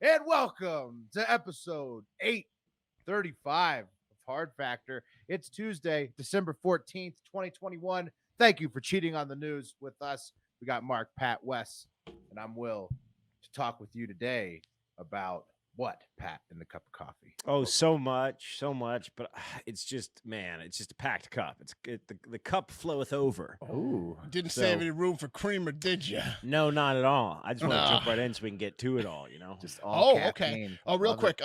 And welcome to episode 835 of Hard Factor. It's Tuesday, December 14th, 2021. Thank you for cheating on the news with us. We got Mark, Pat, Wes, and I'm Will to talk with you today about what, Pat, in the cup of coffee? Oh, so much, but it's just, man, it's just a packed cup. The cup floweth over. Ooh. Didn't save any room for creamer, did you? No, not at all. I just want to jump right in so we can get to it all, Just all okay. caffeine. Oh, real Love quick,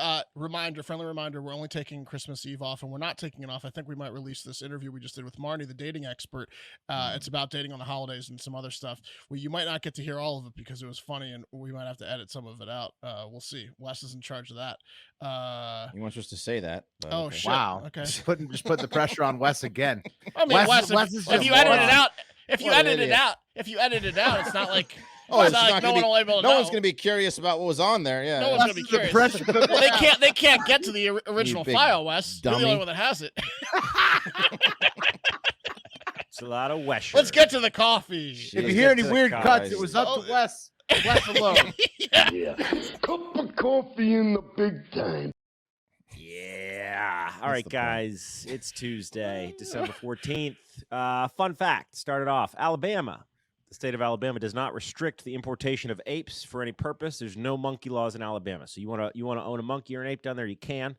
friendly reminder, we're only taking Christmas Eve off, and we're not taking it off. I think we might release this interview we just did with Marnie, the dating expert. It's about dating on the holidays and some other stuff. Well, you might not get to hear all of it because it was funny, and we might have to edit some of it out. We'll see. Wes is in charge of that. You weren't supposed to say that. Oh, okay. shit. Wow. Okay. Just putting the pressure on Wes again. I mean, Wes, if you edit it out, if you edit it out, it's not like Oh, it's not like no one will be able to know. No one's going to be curious about what was on there. Yeah. No one's going to be curious. Well, they can't get to the original file, Wes. You're the only one that has it. It's a lot of Wes. Let's get to the coffee. If you hear any weird cuts, it was up to Wes. Wes alone. Yeah. Cup of coffee in the big time. Yeah. All right, guys. It's Tuesday, December 14th. Fun fact. Started off. Alabama. The state of Alabama does not restrict the importation of apes for any purpose. There's no monkey laws in Alabama. So you want to own a monkey or an ape down there, you can,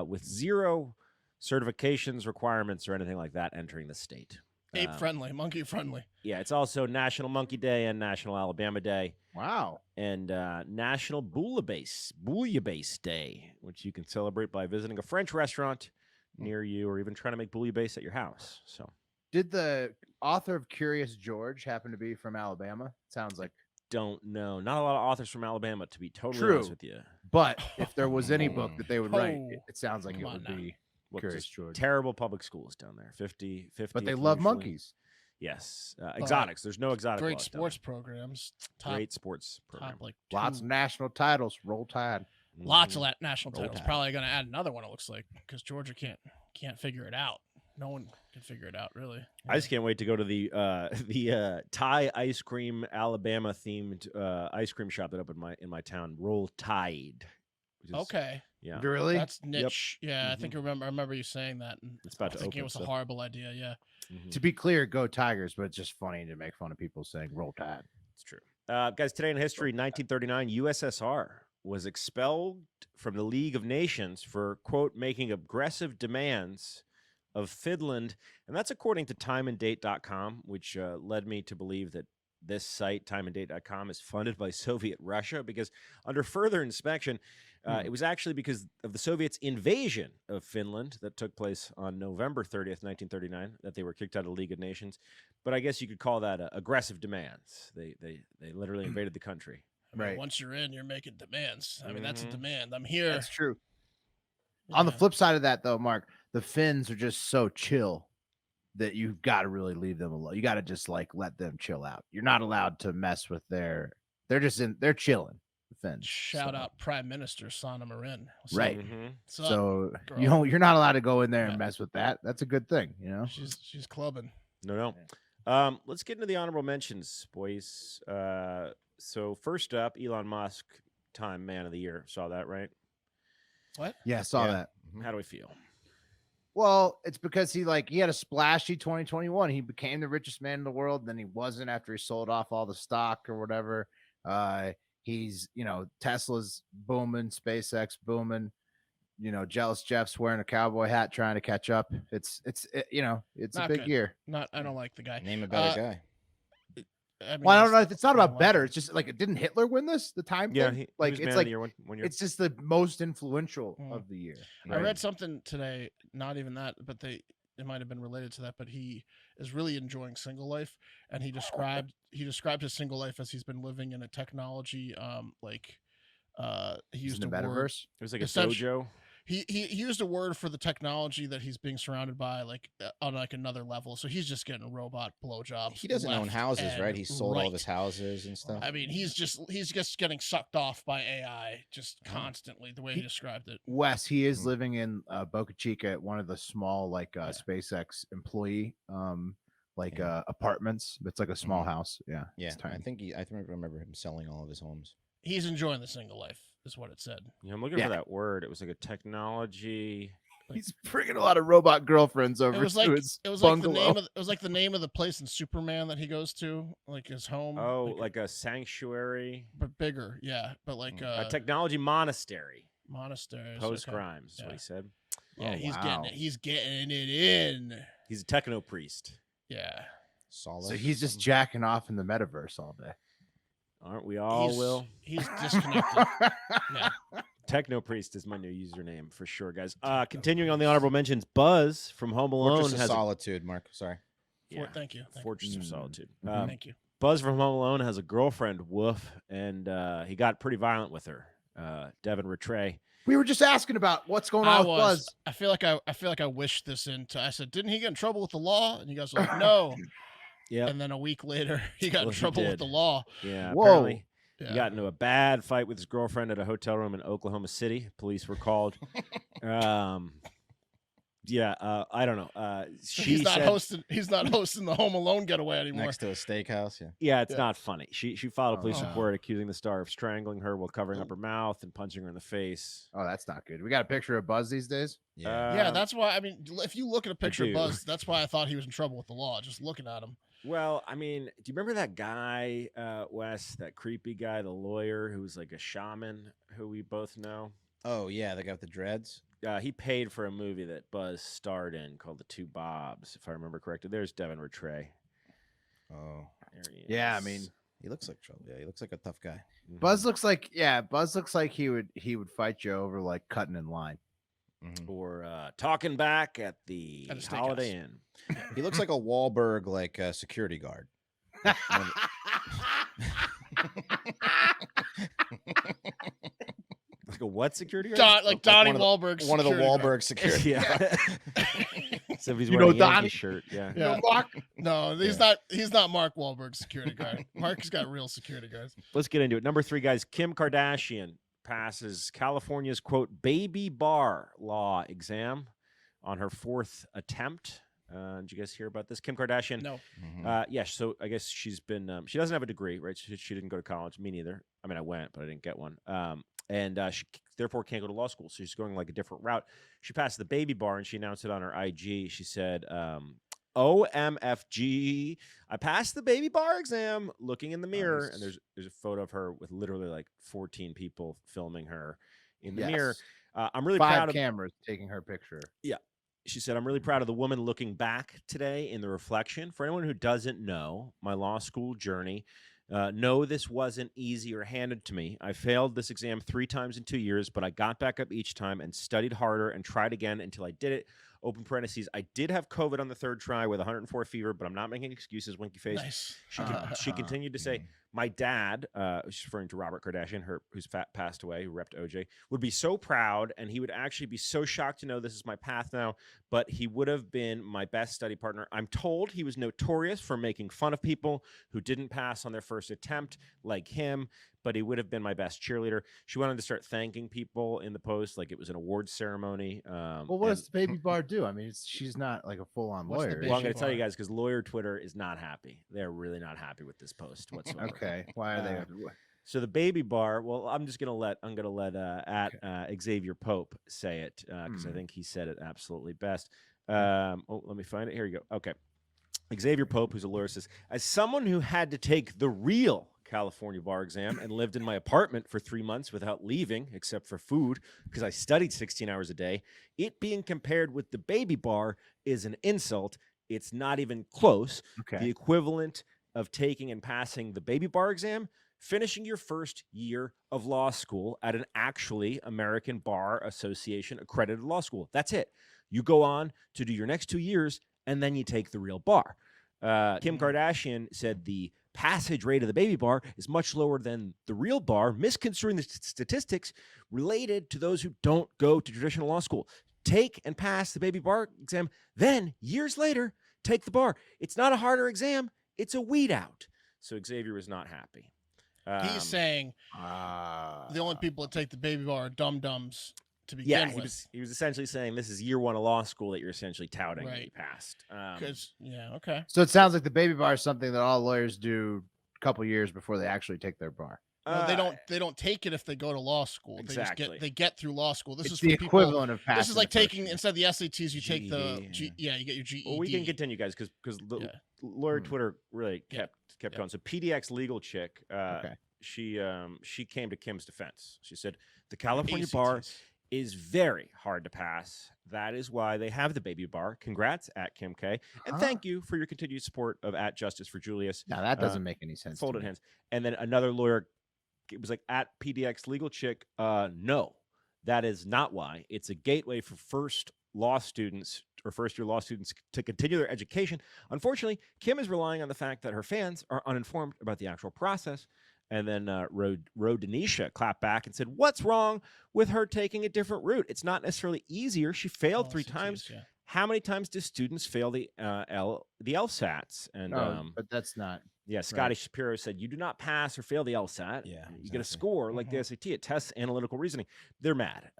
with zero certifications, requirements, or anything like that entering the state. Ape friendly, monkey friendly. Yeah, it's also National Monkey Day and National Alabama Day. Wow. And National Bouillabaisse Day, which you can celebrate by visiting a French restaurant near you or even trying to make bouillabaisse at your house. So, did the author of Curious George happen to be from Alabama? Sounds like. Don't know. Not a lot of authors from Alabama, to be totally honest with you. But if there was any book that they would write, it sounds like it would now. be Curious George. Terrible public schools down there. 50. But they love monkeys. Yes. Exotics. There's no exotic Great laws sports programs. Great sports program. Like lots of national titles. Roll Tide. Lots of national titles. Probably going to add another one, it looks like, because Georgia can't figure it out. No one can figure it out, really. I just can't wait to go to the Thai ice cream, Alabama themed ice cream shop that opened in my town. Roll Tide. Okay. Yeah. Really? That's niche. Yep. Yeah, I think I remember you saying that. And it's about to open. It was a horrible idea. Yeah. To be clear, go Tigers, but it's just funny to make fun of people saying Roll Tide. It's true. Guys, today in history, 1939, USSR was expelled from the League of Nations for, quote, making aggressive demands of Finland. And that's according to timeanddate.com, which led me to believe that this site, timeanddate.com, is funded by Soviet Russia, because under further inspection, it was actually because of the Soviets' invasion of Finland that took place on November 30th, 1939, that they were kicked out of the League of Nations. But I guess you could call that aggressive demands. They literally invaded the country. Right. Once you're in, you're making demands. I mean, that's a demand. I'm here. That's true. Yeah. On the flip side of that, though, Mark, the Finns are just so chill that you've got to really leave them alone. You got to just let them chill out. You're not allowed to mess with they're chilling. The Finns. Shout out Prime Minister Sanna Marin. Right. So you're not allowed to go in there and mess with that. That's a good thing, you know. She's clubbing. No. Let's get into the honorable mentions, boys. So first up, Elon Musk, Time Man of the Year. Saw that, right? What? Yeah, I saw that. How do we feel? Well, it's because he had a splashy 2021. He became the richest man in the world. And then he wasn't after he sold off all the stock or whatever. He's, Tesla's booming, SpaceX booming. Jealous Jeff's wearing a cowboy hat trying to catch up. It's a big year. I don't like the guy. Name a better guy. I mean, well, I don't know. It's not about better. It's just didn't Hitler win this? The time Yeah, thing? he was man of the year one year. It's just the most influential of the year. I read something today, not even that, but it might have been related to that, but he is really enjoying single life, and he described his single life as he's been living in a technology he used in the metaverse. It was like a dojo. He used a word for the technology that he's being surrounded by, on another level. So he's just getting robot blowjobs. He doesn't own houses, right? He sold all of his houses and stuff. I mean, he's just getting sucked off by AI just constantly. The way he described it. Wes, he is living in Boca Chica at one of the small SpaceX employee apartments. It's like a small house. Yeah. Yeah. I remember him selling all of his homes. He's enjoying the single life. is what it said. Yeah, I'm looking for that word. It was like a technology. He's bringing a lot of robot girlfriends over It was like to his it was bungalow. like the name of it was like the name of the place in Superman that he goes to, like his home. Oh, like a sanctuary, but bigger, yeah. But like a technology monastery. Monastery. Post Grimes is what he said. Yeah, wow. he's getting it in. He's a techno priest. Yeah. Solid. So he's just jacking off in the metaverse all day. Aren't we all, Will? He's disconnected. Yeah. Techno Priest is my new username for sure, guys. Continuing on the honorable mentions, Buzz from Home Alone Fortress has of Solitude, Mark. Sorry. Thank you. Fortress of Solitude. Thank you. Buzz from Home Alone has a girlfriend, Woof, and he got pretty violent with her. Devin Rattray. We were just asking about what's going on with Buzz. I feel like I wished this into. I said, didn't he get in trouble with the law? And you guys were like, no. Yeah. And then a week later, he got in trouble with the law. Yeah. Whoa. Apparently, he got into a bad fight with his girlfriend at a hotel room in Oklahoma City. Police were called. I don't know. He's not hosting the Home Alone getaway anymore. Next to a steakhouse. Yeah. Yeah, it's not funny. She filed a police report accusing the star of strangling her while covering up her mouth and punching her in the face. Oh, that's not good. We got a picture of Buzz these days. Yeah, that's why. I mean, if you look at a picture of Buzz, that's why I thought he was in trouble with the law. Just looking at him. Well, I mean, do you remember that guy, Wes, that creepy guy, the lawyer who was like a shaman who we both know? Oh, yeah, the guy with the dreads. He paid for a movie that Buzz starred in called The Two Bobs, if I remember correctly. There's Devin Rattray. Oh. There he is. Yeah, I mean, he looks like trouble. Yeah, he looks like a tough guy. Mm-hmm. Buzz looks like he would fight you over like cutting in line. Mm-hmm. Or talking back at the Holiday Inn. He looks like a Wahlberg, like a security guard. Like a what security guard? Like Donnie Wahlberg. One of the Wahlberg security. Yeah. So he's wearing a Yankee shirt. Yeah. Yeah. Mark? No, he's not. He's not Mark Wahlberg's security guard. Mark's got real security guards. Let's get into it. Number 3, guys. Kim Kardashian passes California's quote baby bar law exam on her 4th attempt. Did you guys hear about this? Kim Kardashian. No. Yes. So I guess she's been. She doesn't have a degree, right? She didn't go to college. Me neither. I mean, I went, but I didn't get one. And she therefore can't go to law school. So she's going like a different route. She passed the baby bar, and she announced it on her IG. She said, OMFG, I passed the baby bar exam, looking in the mirror. Nice. And there's a photo of her with literally like 14 people filming her in the mirror. I'm really 5 proud of cameras taking her picture. Yeah. She said, I'm really proud of the woman looking back today in the reflection. For anyone who doesn't know my law school journey, no, this wasn't easy or handed to me. I failed this exam 3 times in 2 years, but I got back up each time and studied harder and tried again until I did it. Open parentheses. I did have COVID on the 3rd try with 104 fever, but I'm not making excuses, winky face. Nice. She continued to say, my dad, she's referring to Robert Kardashian, who's passed away, who repped OJ, would be so proud, and he would actually be so shocked to know this is my path now, but he would have been my best study partner. I'm told he was notorious for making fun of people who didn't pass on their first attempt, like him, but he would have been my best cheerleader. She wanted to start thanking people in the post, like it was an awards ceremony. Well, what does the baby bar do? I mean, she's not like a full-on lawyer. Well, I'm going to tell you guys, because lawyer Twitter is not happy. They're really not happy with this post whatsoever. Okay, why are they? So the baby bar. Well, I'm going to let Xavier Pope say it because I think he said it absolutely best. Let me find it. Here you go. Okay, Xavier Pope, who's a lawyer, says, as someone who had to take the real California bar exam and lived in my apartment for 3 months without leaving except for food because I studied 16 hours a day, it being compared with the baby bar is an insult. It's not even close. Okay. The equivalent of taking and passing the baby bar exam, finishing your first year of law school at an actually American Bar Association accredited law school. That's it. You go on to do your next 2 years, and then you take the real bar. Kim Kardashian said the passage rate of the baby bar is much lower than the real bar, misconstruing the statistics related to those who don't go to traditional law school. Take and pass the baby bar exam, then years later, take the bar. It's not a harder exam. It's a weed out. So Xavier was not happy. He's saying the only people that take the baby bar are dum-dums to begin with. He was essentially saying this is year 1 of law school that you're essentially touting that you passed. Okay. So it sounds like the baby bar is something that all lawyers do a couple years before they actually take their bar. No, they don't take it if they go to law school. Exactly. They get through law school. This It's is the for people. equivalent of passing. This is like the first taking year. instead of the SATs, you take the GED, you get your GED. Well, we can continue, guys, because Yeah. lawyer Hmm. Twitter really Yeah. kept going. So PDX legal chick, Okay. she came to Kim's defense. She said the California bar ACTs. is very hard to pass. That is why they have the baby bar. Congrats at Kim K. And Huh? thank you for your continued support of at Justice for Julius. Now that doesn't make any sense. to Folded me. hands. And then another lawyer was like, at PDX legal chick, no, that is not why. It's a gateway for first year law students to continue their education. Unfortunately, Kim is relying on the fact that her fans are uninformed about the actual process. And then Denisha clapped back and said, what's wrong with her taking a different route? It's not necessarily easier. She failed 3 times. Yeah. How many times do students fail the LSATs? And No, but that's not. yeah, Scotty Shapiro said, you do not pass or fail the LSAT. Yeah, You get a exactly. score like the SAT. It tests analytical reasoning. They're mad.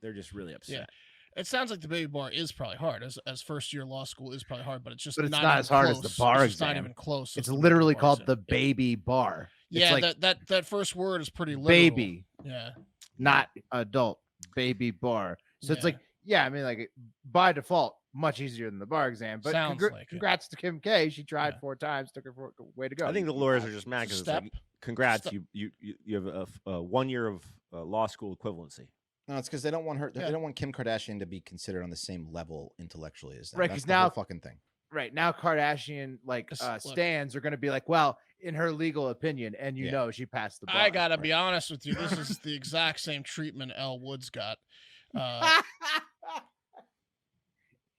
They're just really upset. It sounds like the baby bar is probably hard, as first year law school is probably hard, but it's just But it's not not even as hard as close. the bar It's just not exam. even close. It's as the literally bar called exam. the baby bar. Yeah, it's like that first word is pretty literal. baby, Yeah. not adult. Baby bar. So it's Yeah. like, yeah, I mean, like by default, much easier than the bar exam. But Sounds like it. congrats to Kim K. She tried Yeah. 4 times. Took her way to go. I think the lawyers are just mad because it's Step. like, congrats, Step. you have a 1 year of law school equivalency. No, it's because they don't want her. Yeah. They don't want Kim Kardashian to be considered on the same level intellectually as them. Right, That's 'cause the whole now- fucking thing. right now, Kardashian like Look. stands are going to be like, well, in her legal opinion, and you Yeah. know she passed the bar. I gotta be honest with you. This is the exact same treatment Elle Woods got.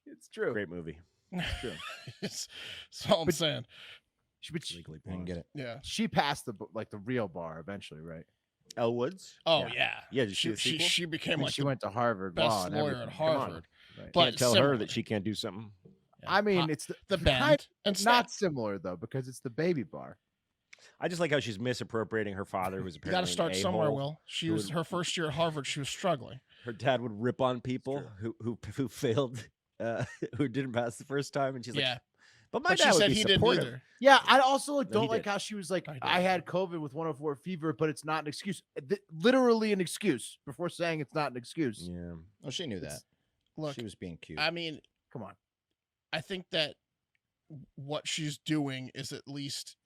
It's true. Great movie. True. That's all I'm But- saying. But Legally I didn't blonde. get it. Yeah. she passed the real bar eventually, right? Elle Woods? Oh yeah. Yeah, did you see the She sequel? she I became mean, like she the went to Harvard best Law and lawyer everything. at Come on. Harvard. Right. But Can't tell her similar. that she can't do something. Yeah. I mean, Pop- it's the kind- bend and It's not snap. similar though because it's the baby bar. I just like how she's misappropriating her father, who's You apparently got to start an somewhere. a-hole. Will she who was would- her first year at Harvard? She was struggling. Her dad would rip on people who failed, who didn't pass the first time, and she's Yeah, like, "But my but dad she would said be he didn't supportive." either. Yeah, I also No, don't he like did. how she was like, I did. I had COVID with 104 fever, but it's not an excuse. Literally an excuse before saying it's not an excuse. Yeah, Oh, she knew that. Look, She was being cute. I mean, Come on. I think that what she's doing is at least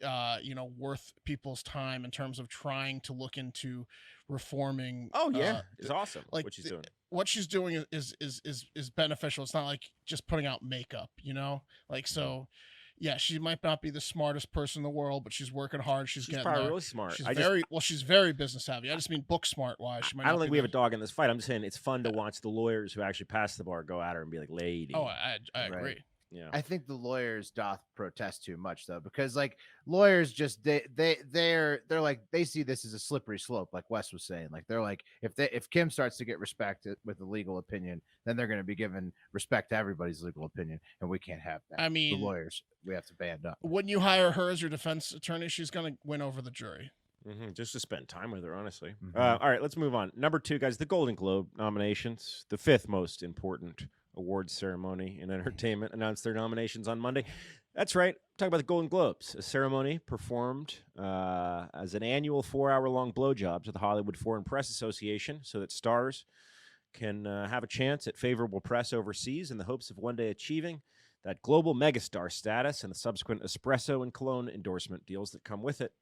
worth people's time in terms of trying to look into reforming. Oh yeah, uh, it's awesome. like what she's the- doing. what she's doing is beneficial. It's not like just putting out makeup, like so. Yeah, she might not be the smartest person in the world, but she's working hard. She's getting probably there. really smart. She's I she's very business savvy. I just mean book smart wise. She might don't not think be we have a the- dog in this fight. I'm just saying it's fun to watch the lawyers who actually pass the bar go at her and be like, "Lady." Oh, I Right. agree. yeah. I think the lawyers doth protest too much though, because like lawyers just they're like they see this as a slippery slope, like Wes was saying. Like they're like if Kim starts to get respected with the legal opinion, then they're going to be given respect to everybody's legal opinion, and we can't have that. I mean, the lawyers, we have to band up. Wouldn't you hire her as your defense attorney? She's going to win over the jury. Just to spend time with her, honestly. Mhm. All right, let's move on. Number 2, guys, the Golden Globe nominations, the 5th most important awards ceremony in entertainment, announced their nominations on Monday. That's right. Talk about the Golden Globes, a ceremony performed as an annual 4-hour-long blowjob to the Hollywood Foreign Press Association so that stars can have a chance at favorable press overseas in the hopes of one day achieving that global megastar status and the subsequent espresso and cologne endorsement deals that come with it.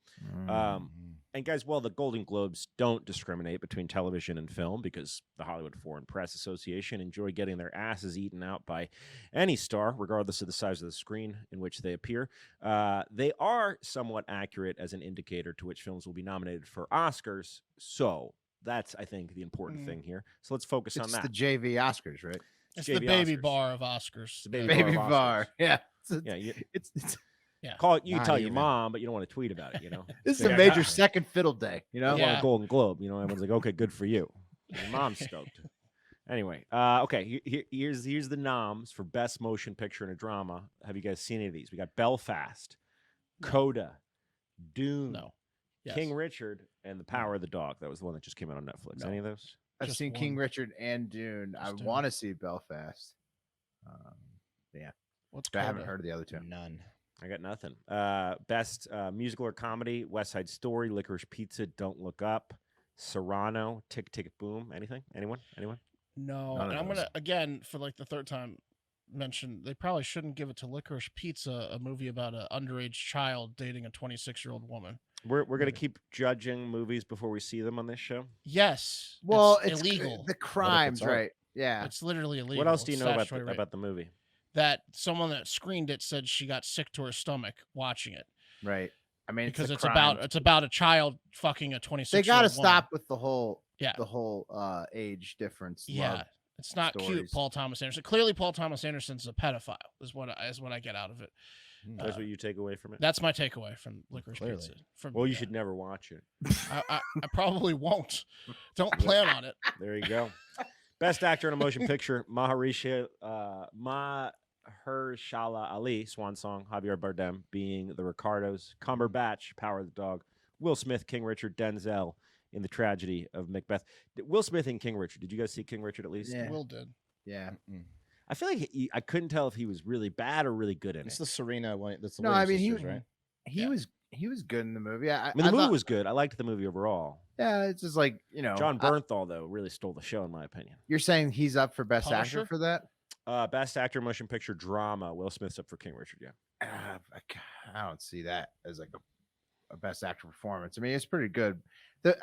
And guys, well, the Golden Globes don't discriminate between television and film because the Hollywood Foreign Press Association enjoy getting their asses eaten out by any star, regardless of the size of the screen in which they appear. They are somewhat accurate as an indicator to which films will be nominated for Oscars. So that's, I think, the important thing here. So let's focus on It's that. the JV Oscars, right? It's JV the baby Oscars. bar of Oscars. It's the baby, Baby bar. of bar. Oscars. Yeah. Yeah, It's call it. You can Not tell your even. mom, but you don't want to tweet about it. this is Yeah, a I major got it. second fiddle day. I Yeah. want a Golden Globe. Everyone's like, okay, good for you. Your mom's stoked. Anyway, okay. Here's the noms for Best Motion Picture in a Drama. Have you guys seen any of these? We got Belfast, Coda, Dune, No. Yes. King Richard, and The Power of the Dog. That was the one that just came out on Netflix. No. Any of those? I've Just seen King one. Richard and Dune. I Just Dune. want to see Belfast. Yeah, What's but I haven't Coda? heard of the other two. None. I got nothing. Best musical or comedy: West Side Story, Licorice Pizza, Don't Look Up, Serrano, Tick Tick Boom. Anything? Anyone? No, None and of I'm those. gonna again for like the third time mention they probably shouldn't give it to Licorice Pizza, a movie about an underage child dating a 26-year-old woman. We're gonna keep judging movies before we see them on this show. Yes, Well, it's illegal. the crimes, art? right? Yeah. It's literally illegal. What else do you It's know statutory rape. about the movie? That someone that screened it said she got sick to her stomach watching it Right. I mean, because the it's about crimes. it's about a child fucking a 26. They got to stop with the whole age difference. Yeah, love it's not cute. stories. Paul Thomas Anderson. Clearly, Paul Thomas Anderson's a pedophile. Is what I get out of it. That's what you take away from it. That's my takeaway from Licorice Clearly. Pizza. From, Well, you should never watch it. I probably won't. Don't plan on it. There you go. Best actor in a motion picture: Mahershala Ali, Swan Song, Javier Bardem, Being the Ricardos, Cumberbatch, Power of the Dog, Will Smith, King Richard, Denzel in The Tragedy of Macbeth. Will Smith in King Richard. Did you guys see King Richard at least? Yeah. Will did. Yeah. I feel like I couldn't tell if he was really bad or really good in It's it. the Serena one. That's the No, I Williams mean sisters, right? he was good in the movie. I mean, the movie was good. I liked the movie overall. Yeah, it's just like John Bernthal, though, really stole the show, in my opinion. You're saying he's up for best Punisher? actor for that? Best actor motion picture drama: Will Smith's up for King Richard. Yeah. I don't see that as like a best actor performance. I mean, it's pretty good.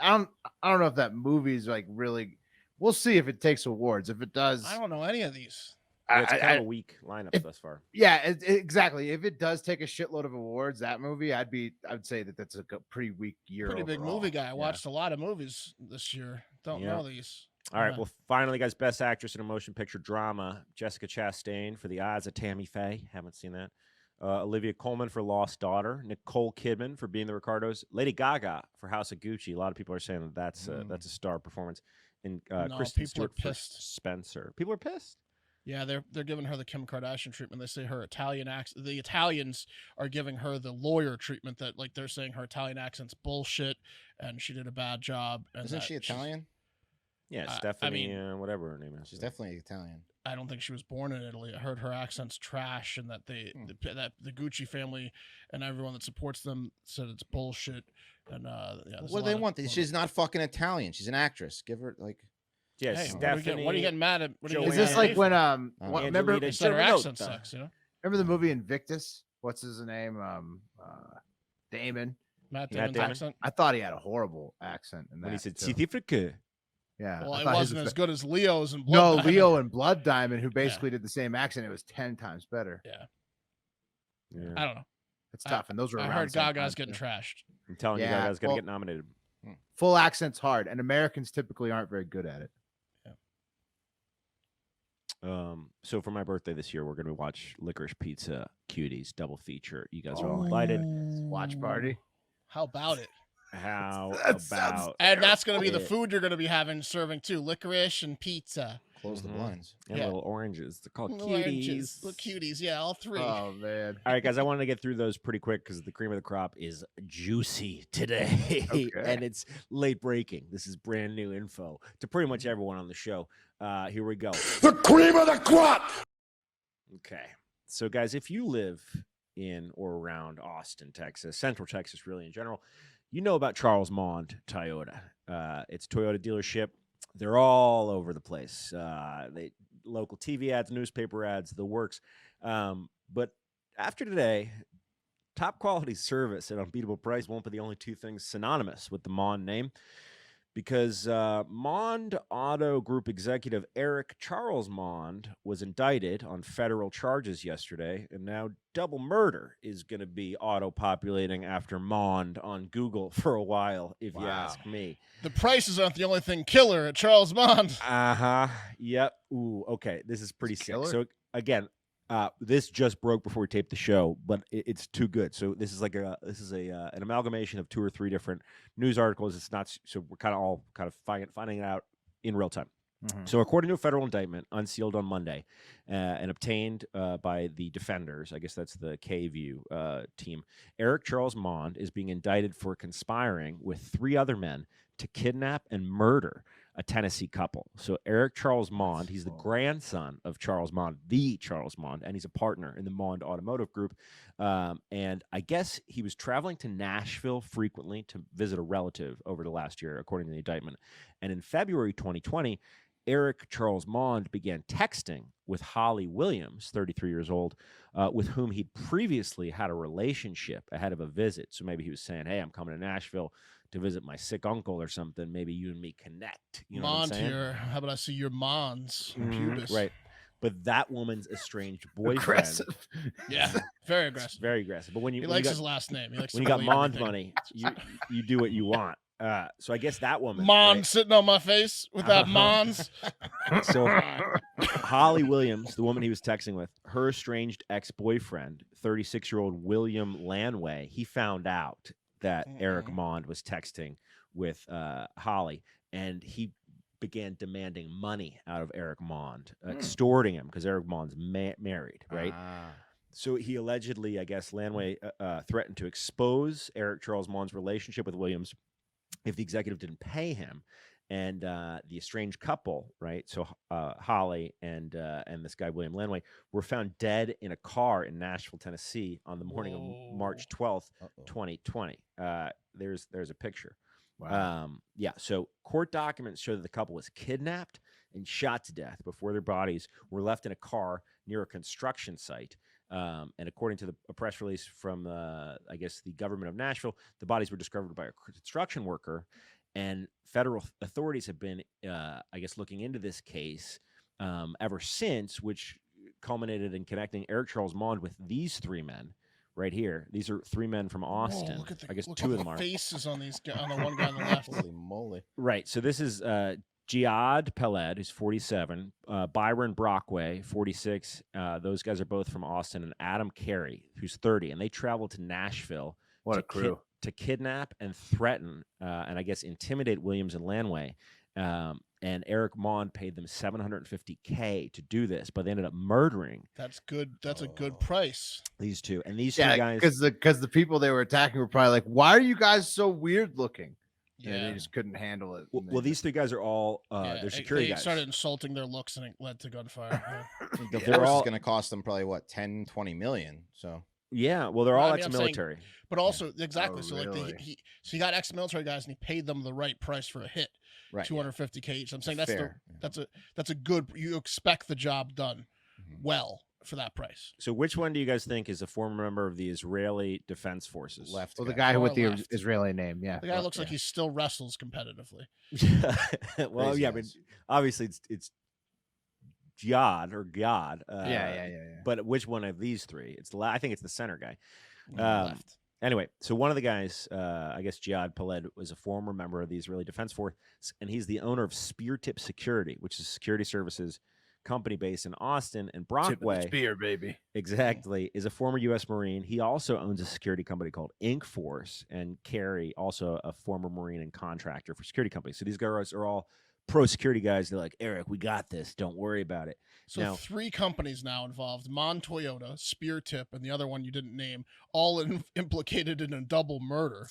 I don't know if that movie's like really. We'll see if it takes awards. If it does, I don't know any of these. Yeah, it's kind of a weak lineup thus far. Yeah, exactly. If it does take a shitload of awards, that movie, I'd say that's a pretty weak year. Pretty big overall. movie guy. I Yeah. watched a lot of movies this year. Don't Yeah. know these. All right. Yeah. Well, finally, guys, best actress in a motion picture drama: Jessica Chastain for The Eyes of Tammy Faye. Haven't seen that. Olivia Colman for Lost Daughter. Nicole Kidman for Being the Ricardos. Lady Gaga for House of Gucci. A lot of people are saying that's a star performance. And No, Kristen people are Stewart for pissed. Spencer. People are pissed. Yeah, they're giving her the Kim Kardashian treatment. They say her Italian accent. The Italians are giving her the lawyer treatment that like they're saying her Italian accent's bullshit and she did a bad job. And Isn't that she she's- Italian? Yeah, I Stephanie, mean- whatever her name is. She's definitely Italian. I don't think she was born in Italy. I heard her accent's trash, and that that the Gucci family and everyone that supports them said it's bullshit. And there's a What do they lot want? of- She's not fucking Italian. She's an actress. Give her like. Yeah, Hey, Stephanie. what are you getting mad at? What are you Joanne. Is getting this mad at like me when for? remember Angelina They said her accent Jolie. sucks, you know? remember the movie Invictus? What's his name? Damon. Matt Matt Damon's Damon? accent. I thought he had a horrible accent in that. When he said too. "Citifrique." Yeah. Well, I it thought his wasn't was as be- good as Leo's and No, Blood Diamond. Leo and Blood Diamond, who basically did the same accent. It was 10 times better. Yeah, Yeah. I don't know. It's tough, and those were. I around heard the same Gaga's time, getting too. trashed. I'm telling you, Yeah, Gaga's gonna well- get nominated. Full accent's hard, and Americans typically aren't very good at it. So for my birthday this year, we're gonna watch Licorice Pizza, Cuties, double feature. You guys are all invited. Watch party. How about it? How That sounds about And that's going to be the Yeah. food you're going to be having, serving too. Licorice and pizza. Close the Mhm. blinds. and Yeah. little oranges? They're called Little cuties. oranges. Little cuties. Yeah, all three. Oh man. All right, guys, I wanted to get through those pretty quick because the cream of the crop is juicy today, Okay. and it's late breaking. This is brand new info to pretty much everyone on the show. Here we go. The cream of the crop! Okay. So, guys, if you live in or around Austin, Texas, Central Texas, really in general, you know about Charles Maund Toyota. It's a Toyota dealership. They're all over the place. Local TV ads, newspaper ads, the works. But after today, top quality service at unbeatable price won't be the only two things synonymous with the Maund name. Because Maund Auto Group executive Eric Charles Maund was indicted on federal charges yesterday, and now double murder is going to be auto-populating after Maund on Google for a while, if you Wow. ask me. The prices aren't the only thing killer at Charles Maund. Uh-huh. Yep. Ooh, okay. This is pretty sick. killer? So, again, this just broke before we taped the show, but it's too good. So this is like an amalgamation of 2 or 3 different news articles. It's not so we're kind of finding it out in real time. Mhm. So according to a federal indictment unsealed on Monday and obtained by the defenders, I guess that's the K-View team, Eric Charles Maund is being indicted for conspiring with 3 other men to kidnap and murder a Tennessee couple. So Eric Charles Maund, he's the grandson of Charles Maund, the Charles Maund, and he's a partner in the Maund Automotive Group. And I guess he was traveling to Nashville frequently to visit a relative over the last year, according to the indictment. And in February 2020, Eric Charles Maund began texting with Holly Williams, 33 years old, with whom he'd previously had a relationship ahead of a visit. So maybe he was saying, hey, I'm coming to Nashville to visit my sick uncle or something. Maybe you and me connect. You know what I'm Mond saying? here. How about I see your Mons pubis? Right. But that woman's estranged boyfriend. Aggressive. Yeah, very aggressive. Very aggressive. But when you, He when likes you his got, last name. He likes when to you got bully Maund everything. money, you do what you want. So I guess that woman. Mond right? sitting on my face with that Mons. So Holly Williams, the woman he was texting with, her estranged ex-boyfriend, 36-year-old William Lanway, he found out that Eric Maund was texting with Holly, and he began demanding money out of Eric Maund, extorting him because Eric Maund's married, right? So he allegedly, I guess, Lanway threatened to expose Eric Charles Maund's relationship with Williams if the executive didn't pay him. And the estranged couple, right? So Holly and this guy William Lanway were found dead in a car in Nashville, Tennessee, on the morning of March 12th, 2020. There's a picture. Wow. Yeah. So court documents show that the couple was kidnapped and shot to death before their bodies were left in a car near a construction site. And according to a press release from, I guess, the government of Nashville, the bodies were discovered by a construction worker. And federal authorities have been, I guess, looking into this case ever since, which culminated in connecting Eric Charles Maund with these three men right here. These are three men from Austin. Look at the, I guess look two at of the them are. faces on these on the one guy on the left. Holy moly. Right. So this is Jihad Peled, who's 47, Byron Brockway, 46. Those guys are both from Austin, and Adam Carey, who's 30. And they traveled to Nashville What a crew. to kidnap and threaten and I guess intimidate Williams and Lanway. And Eric Maund paid them $750K to do this, but they ended up murdering That's good. That's a good price. these two. And these two Yeah, guys, because the people they were attacking were probably like, "Why are you guys so weird looking?" Yeah. And they just couldn't handle it. well, these three guys are all they're security they guys. started insulting their looks and it led to gunfire. Yeah. The They're force all- is going to cost them probably what 10, 20 million. So Yeah, well, they're Well, all I mean, I'm saying- ex-military. But also, exactly. Oh, So like really? he got ex-military guys and he paid them the right price for a hit, right, 250K each. I'm saying that's fair. that's a good. You expect the job done well for that price. So which one do you guys think is a former member of the Israeli Defense Forces? left. Well, the guy. guy with the left. Israeli name, yeah. The guy looks like he still wrestles competitively. Well, Crazy yeah, I mean, ass. obviously it's Jihad or God. Yeah. But which one of these three? I think it's the center guy. on the left. Anyway, so one of the guys, I guess Jihad Peled, was a former member of the Israeli Defense Force, and he's the owner of Spear Tip Security, which is a security services company based in Austin. And Brockway, Spear, baby. exactly, is a former U.S. Marine. He also owns a security company called Ink Force, and Carey, also a former Marine and contractor for security companies. So these guys are all pro security guys. They're like, Eric, we got this. Don't worry about it. So Now- 3 companies now involved: Mon Toyota, Spear Tip, and the other one you didn't name, all implicated in a double murder.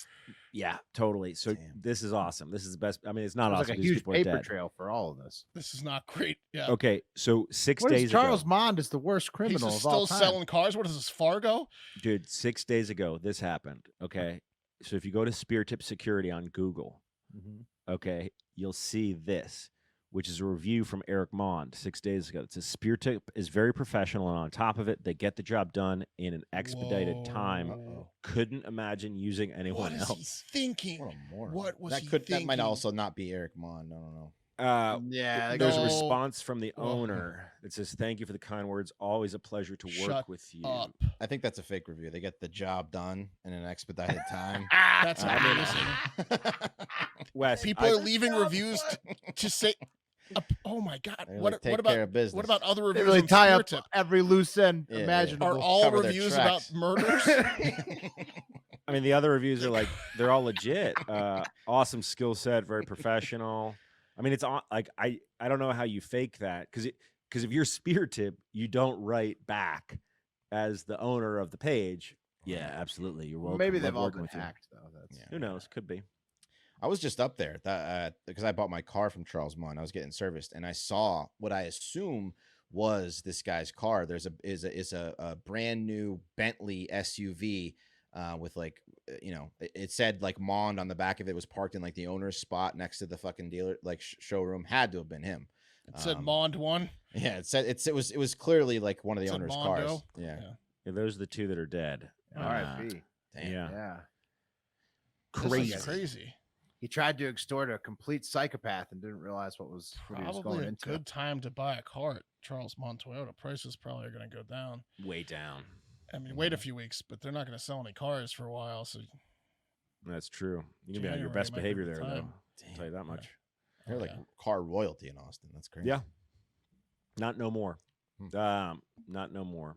Yeah, totally. So Damn. this is awesome. This is the best. I mean, it's not There's awesome. like a These huge people are paper dead. trail for all of this. This is not great. Yeah. Okay, so 6 What days is Charles ago, Maund is the worst He's criminal just of all still time. selling cars. What is this, Fargo? dude, 6 days ago, this happened. Okay, so if you go to Spear Tip Security on Google, Mhm. okay, you'll see this, which is a review from Eric Maund 6 days ago. It says Spear Tip is very professional, and on top of it, they get the job done in an expedited time. Whoa. Couldn't imagine using What anyone is he else. thinking? What a moron. What was that he that might thinking? also not be Eric Maund. I don't know. Yeah, There's a No. response from the Oh. owner that says, "Thank you for the kind words. Always a pleasure to work Shut with you." Up. I think that's a fake review. They get the job done in an expedited time. That's I mean, amazing. Wes, People I- are leaving reviews to say, oh my God. They What, like, take what care about of business. what about other they reviews? really on tie Spear up Tip? every loose end Yeah, yeah. imaginable. Are all cover their reviews about tracks. murders? I mean, the other reviews are like they're all legit. Awesome skill set, very professional. I mean, it's like I don't know how you fake that because if you're Spear Tip, you don't write back as the owner of the page. Yeah, absolutely. You're welcome. Maybe Love they've all working been with you." hacked though. That's Yeah. Who knows? Could be. I was just up there because I bought my car from Charles Maund. I was getting serviced, and I saw what I assume was this guy's car. There's a brand new Bentley SUV with like it said like Maund on the back of it, was parked in like the owner's spot next to the fucking dealer like showroom. Had to have been him. It said Maund 1. Yeah, it was clearly like one of the Said owner's Mondo. cars. Yeah. Yeah, those are the two that are dead. R.I.P. Damn. Yeah. Yeah. This Crazy. is crazy. He tried to extort a complete psychopath and didn't realize what he was Probably going a into. good time to buy a car at Charles Maund Toyota. Prices probably are going to go down. Way down. I mean, wait a few weeks, but they're not going to sell any cars for a while. So That's true. You can be on your January best might be behavior the there, though. time. I'll tell you that much. They're like Yeah. car royalty in Austin. That's crazy. Yeah. Not no more. Not no more.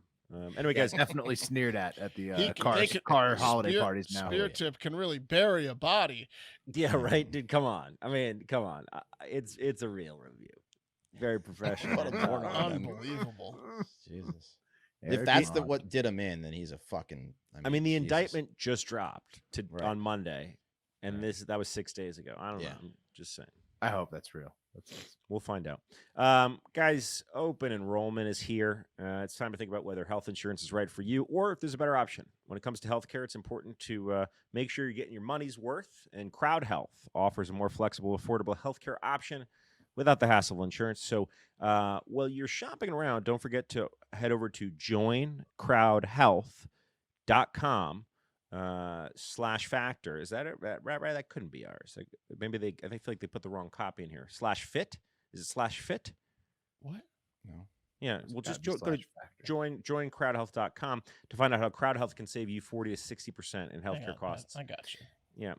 Anyway, guys. Definitely sneered at the He can- car holiday Spear- parties now. Spear tip can really bury a body. Yeah, right, dude. Come on. I mean, come on. It's a real review. Very professional. What a moron. Unbelievable. Jesus. Eric If that's Maund. what did him in, then he's a fucking. I mean, the Jesus. indictment just dropped Right. on Monday, and Right. that was 6 days ago. I don't know. Yeah. I'm just saying. I hope that's real. We'll find out. Guys, open enrollment is here. It's time to think about whether health insurance is right for you or if there's a better option. When it comes to healthcare, it's important to make sure you're getting your money's worth. And Crowd Health offers a more flexible, affordable healthcare option without the hassle of insurance. So while you're shopping around, don't forget to head over to joincrowdhealth.com /factor. Is that it? Right? That couldn't be ours. Like, maybe I feel like they put the wrong copy in here. /fit. Is it /fit? What? No. Yeah. It's Well, just gotta go be to /factor. joincrowdhealth.com to find out how Crowd Health can save you 40 to 60% in healthcare costs. I got you. Yeah.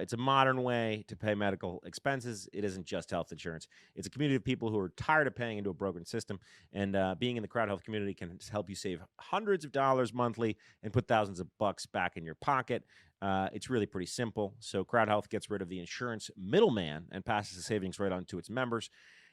It's a modern way to pay medical expenses. It isn't just health insurance. It's a community of people who are tired of paying into a broken system. And being in the Crowd Health community can help you save hundreds of dollars monthly and put thousands of bucks back in your pocket. It's really pretty simple. So Crowd Health gets rid of the insurance middleman and passes the savings right on to its members.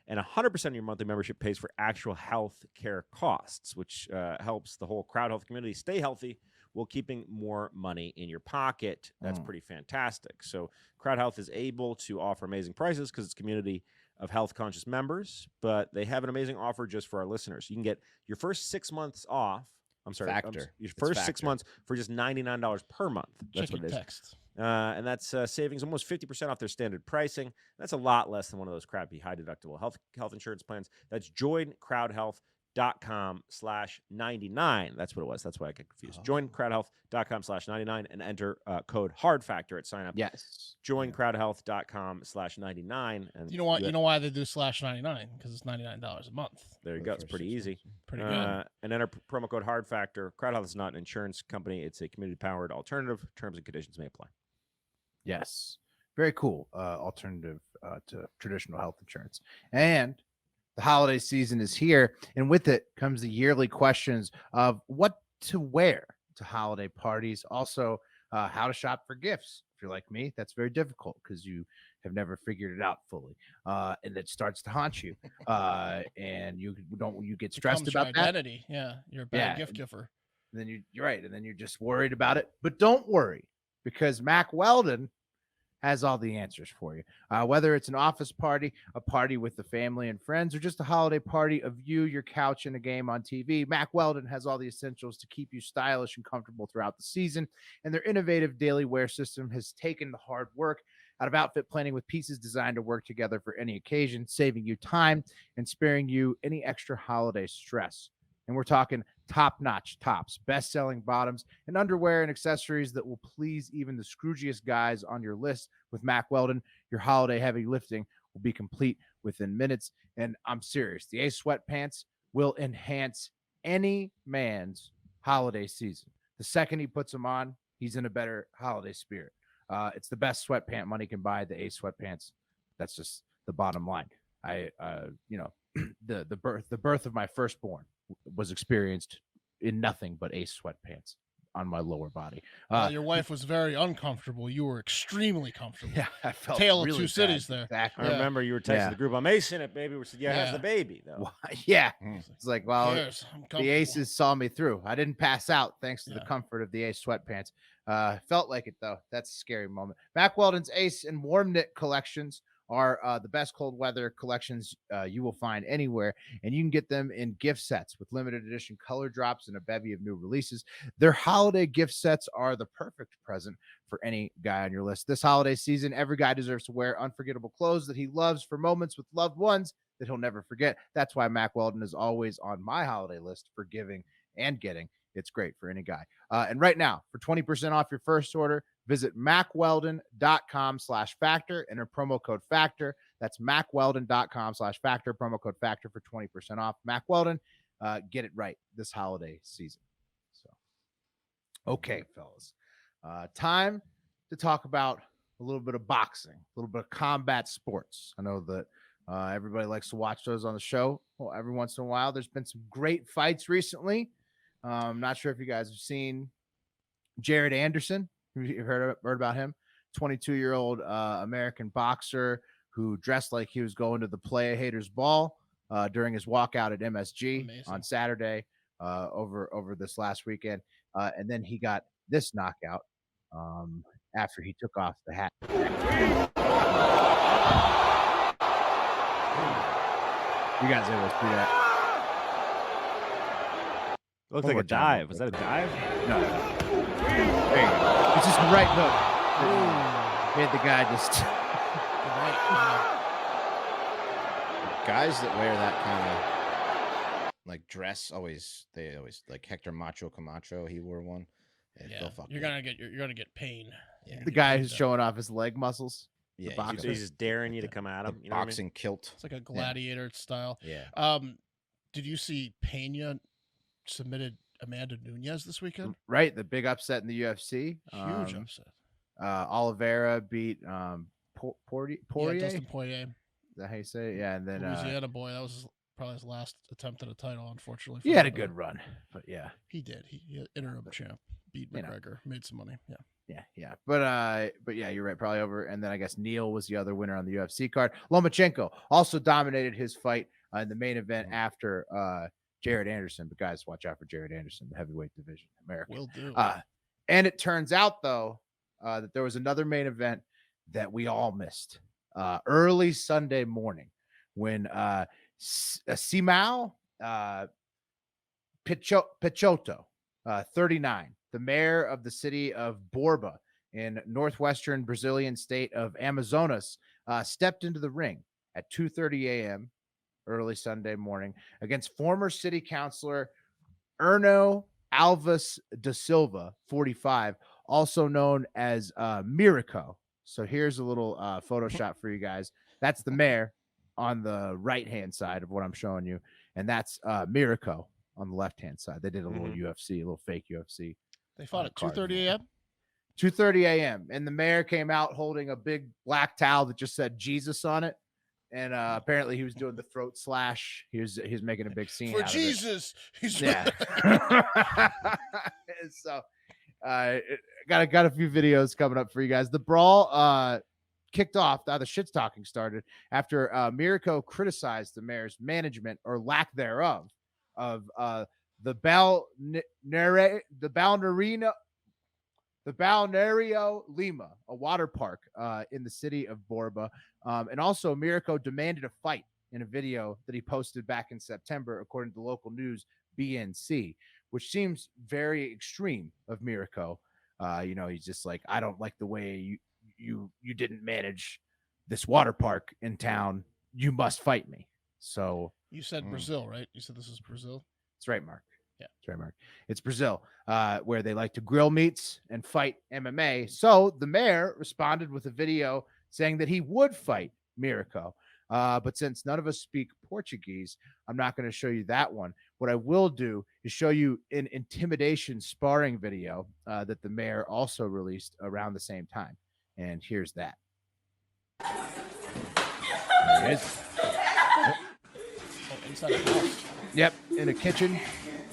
And 100% of your monthly membership pays for actual health care costs, which helps the whole Crowd Health community stay healthy while keeping more money in your pocket. That's pretty fantastic. So Crowd Health is able to offer amazing prices because it's a community of health-conscious members, but they have an amazing offer just for our listeners. You can get your first 6 months off. I'm sorry. Factor. Your It's first 6 Factor. months for just $99 per month. That's Check what your it is. text. And that's savings almost 50% off their standard pricing. That's a lot less than one of those crappy high deductible health insurance plans. That's joincrowdhealth.com/99. That's what it was. That's why I get confused. Joincrowdhealth.com/99 and enter code hard factor at sign up. Yes. Joincrowdhealth.com/99. And You know what? You know why they do /99? Because it's $99 a month. there you For go. the It's first pretty 6 easy. months. Pretty good. And enter promo code hard factor. Crowd Health is not an insurance company. It's a community powered alternative. Terms and conditions may apply. Yes. Very cool. Alternative to traditional health insurance. And the holiday season is here. And with it comes the yearly questions of what to wear to holiday parties. Also, how to shop for gifts. If you're like me, that's very difficult because you have never figured it out fully. And it starts to haunt you. And you get stressed Becomes your about that. identity. Yeah, you're a bad Yeah. gift giver. And then you're right. And then you're just worried about it. But don't worry, because Mac Weldon has all the answers for you. Whether it's an office party, a party with the family and friends, or just a holiday party of you, your couch, and a game on TV, Mac Weldon has all the essentials to keep you stylish and comfortable throughout the season. And their innovative daily wear system has taken the hard work out of outfit planning with pieces designed to work together for any occasion, saving you time and sparing you any extra holiday stress. And we're talking top-notch tops, best-selling bottoms, and underwear and accessories that will please even the scroogiest guys on your list. With Mac Weldon, your holiday heavy lifting will be complete within minutes. And I'm serious, the Ace sweatpants will enhance any man's holiday season. The second he puts them on, he's in a better holiday spirit. It's the best sweatpant money can buy, the Ace sweatpants. That's just the bottom line. The birth of my firstborn was experienced in nothing but Ace sweatpants. on my lower body. While your wife was very uncomfortable, you were extremely comfortable. Yeah, I felt Tale really of two cities bad. there. Exactly. I Yeah. remember you were texting Yeah. the group. I'm acing it, baby. We said, yeah, how's Yeah. the baby though? Well, yeah. Mm. It's like, Who well, cares? I'm the comfortable. Aces saw me through. I didn't pass out thanks to the Yeah. comfort of the Ace sweatpants. Felt like it though. That's a scary moment. Mack Weldon's Ace and Warm Knit collections are the best cold weather collections you will find anywhere, and you can get them in gift sets with limited edition color drops and a bevy of new releases. Their holiday gift sets are the perfect present for any guy on your list. This holiday season, every guy deserves to wear unforgettable clothes that he loves for moments with loved ones that he'll never forget. That's why Mack Weldon is always on my holiday list for giving and getting. It's great for any guy. And right now, for 20% off your first order, visit MackWeldon.com/factor, enter promo code factor. That's MackWeldon.com/factor, promo code factor for 20% off. Mack Weldon, get it right this holiday season. So, okay, fellas, time to talk about a little bit of boxing, a little bit of combat sports. I know that everybody likes to watch those on the show. Well, every once in a while, there's been some great fights recently. I'm not sure if you guys have seen Jared Anderson. You heard about him? 22-year-old American boxer who dressed like he was going to the Playa Haters Ball during his walkout at MSG Amazing. on Saturday over this last weekend. And then he got this knockout after he took off the hat. You guys able to see that? Looked One like more a time. dive. Was that a dive? No. There you go. It's just a right hook. Made the guy just. Good night. Guys that wear that kind of like dress they always like Hector Macho Camacho. He wore one. Yeah, They'll fuck you're you. gonna get pain. Yeah. The guy who's showing off his leg muscles. Yeah, boxer. So he's just daring you to come at the him. You know what I mean? boxing kilt. It's like a gladiator style. Yeah. Did you see Pena submitted Amanda Nunes this weekend? Right, the big upset in the UFC. Huge upset. Oliveira beat Poirier. Yeah, Dustin Poirier, Is that how you say it? Yeah, and then Louisiana boy. That was probably his last attempt at a title, unfortunately. he for had a him, good run, but yeah, He did. He interim champ, beat you know. McGregor, made some money. Yeah. yeah. But yeah, you're right, probably over. And then I guess Neal was the other winner on the UFC card. Lomachenko also dominated his fight in the main event after Jared Anderson. But guys, watch out for Jared Anderson, the heavyweight division, America. Will do. And it turns out though that there was another main event that we all missed early Sunday morning when Simao Picciotto, 39, the mayor of the city of Borba in northwestern Brazilian state of Amazonas, stepped into the ring at 2:30 a.m. early Sunday morning against former city councilor Erno Alves da Silva, 45, also known as Miraco. So here's a little Photoshop for you guys. That's the mayor on the right-hand side of what I'm showing you, and that's Miraco on the left-hand side. They did a little UFC, a little fake UFC. They fought at card. 2:30 a.m. 2:30 a.m. and the mayor came out holding a big black towel that just said Jesus on it, and apparently he was doing the throat slash. He was making a big scene For out Jesus. of it. Yeah. So got a few videos coming up for you guys. The brawl kicked off. The shit talking started after Miraco criticized the mayor's management or lack thereof of the Balneario Lima, a water park in the city of Borba. And also Miraco demanded a fight in a video that he posted back in September, according to local news BNC, which seems very extreme of Miraco. He's just like, I don't like the way you didn't manage this water park in town. You must fight me. So You said Brazil, right? You said this is Brazil? that's right, Mark. Yeah. That's right, Mark. It's Brazil, where they like to grill meats and fight MMA. So the mayor responded with a video saying that he would fight Miraco. But since none of us speak Portuguese, I'm not going to show you that one. What I will do is show you an intimidation sparring video that the mayor also released around the same time. And here's that. There it is. Oh, inside a house. Yep, in a kitchen.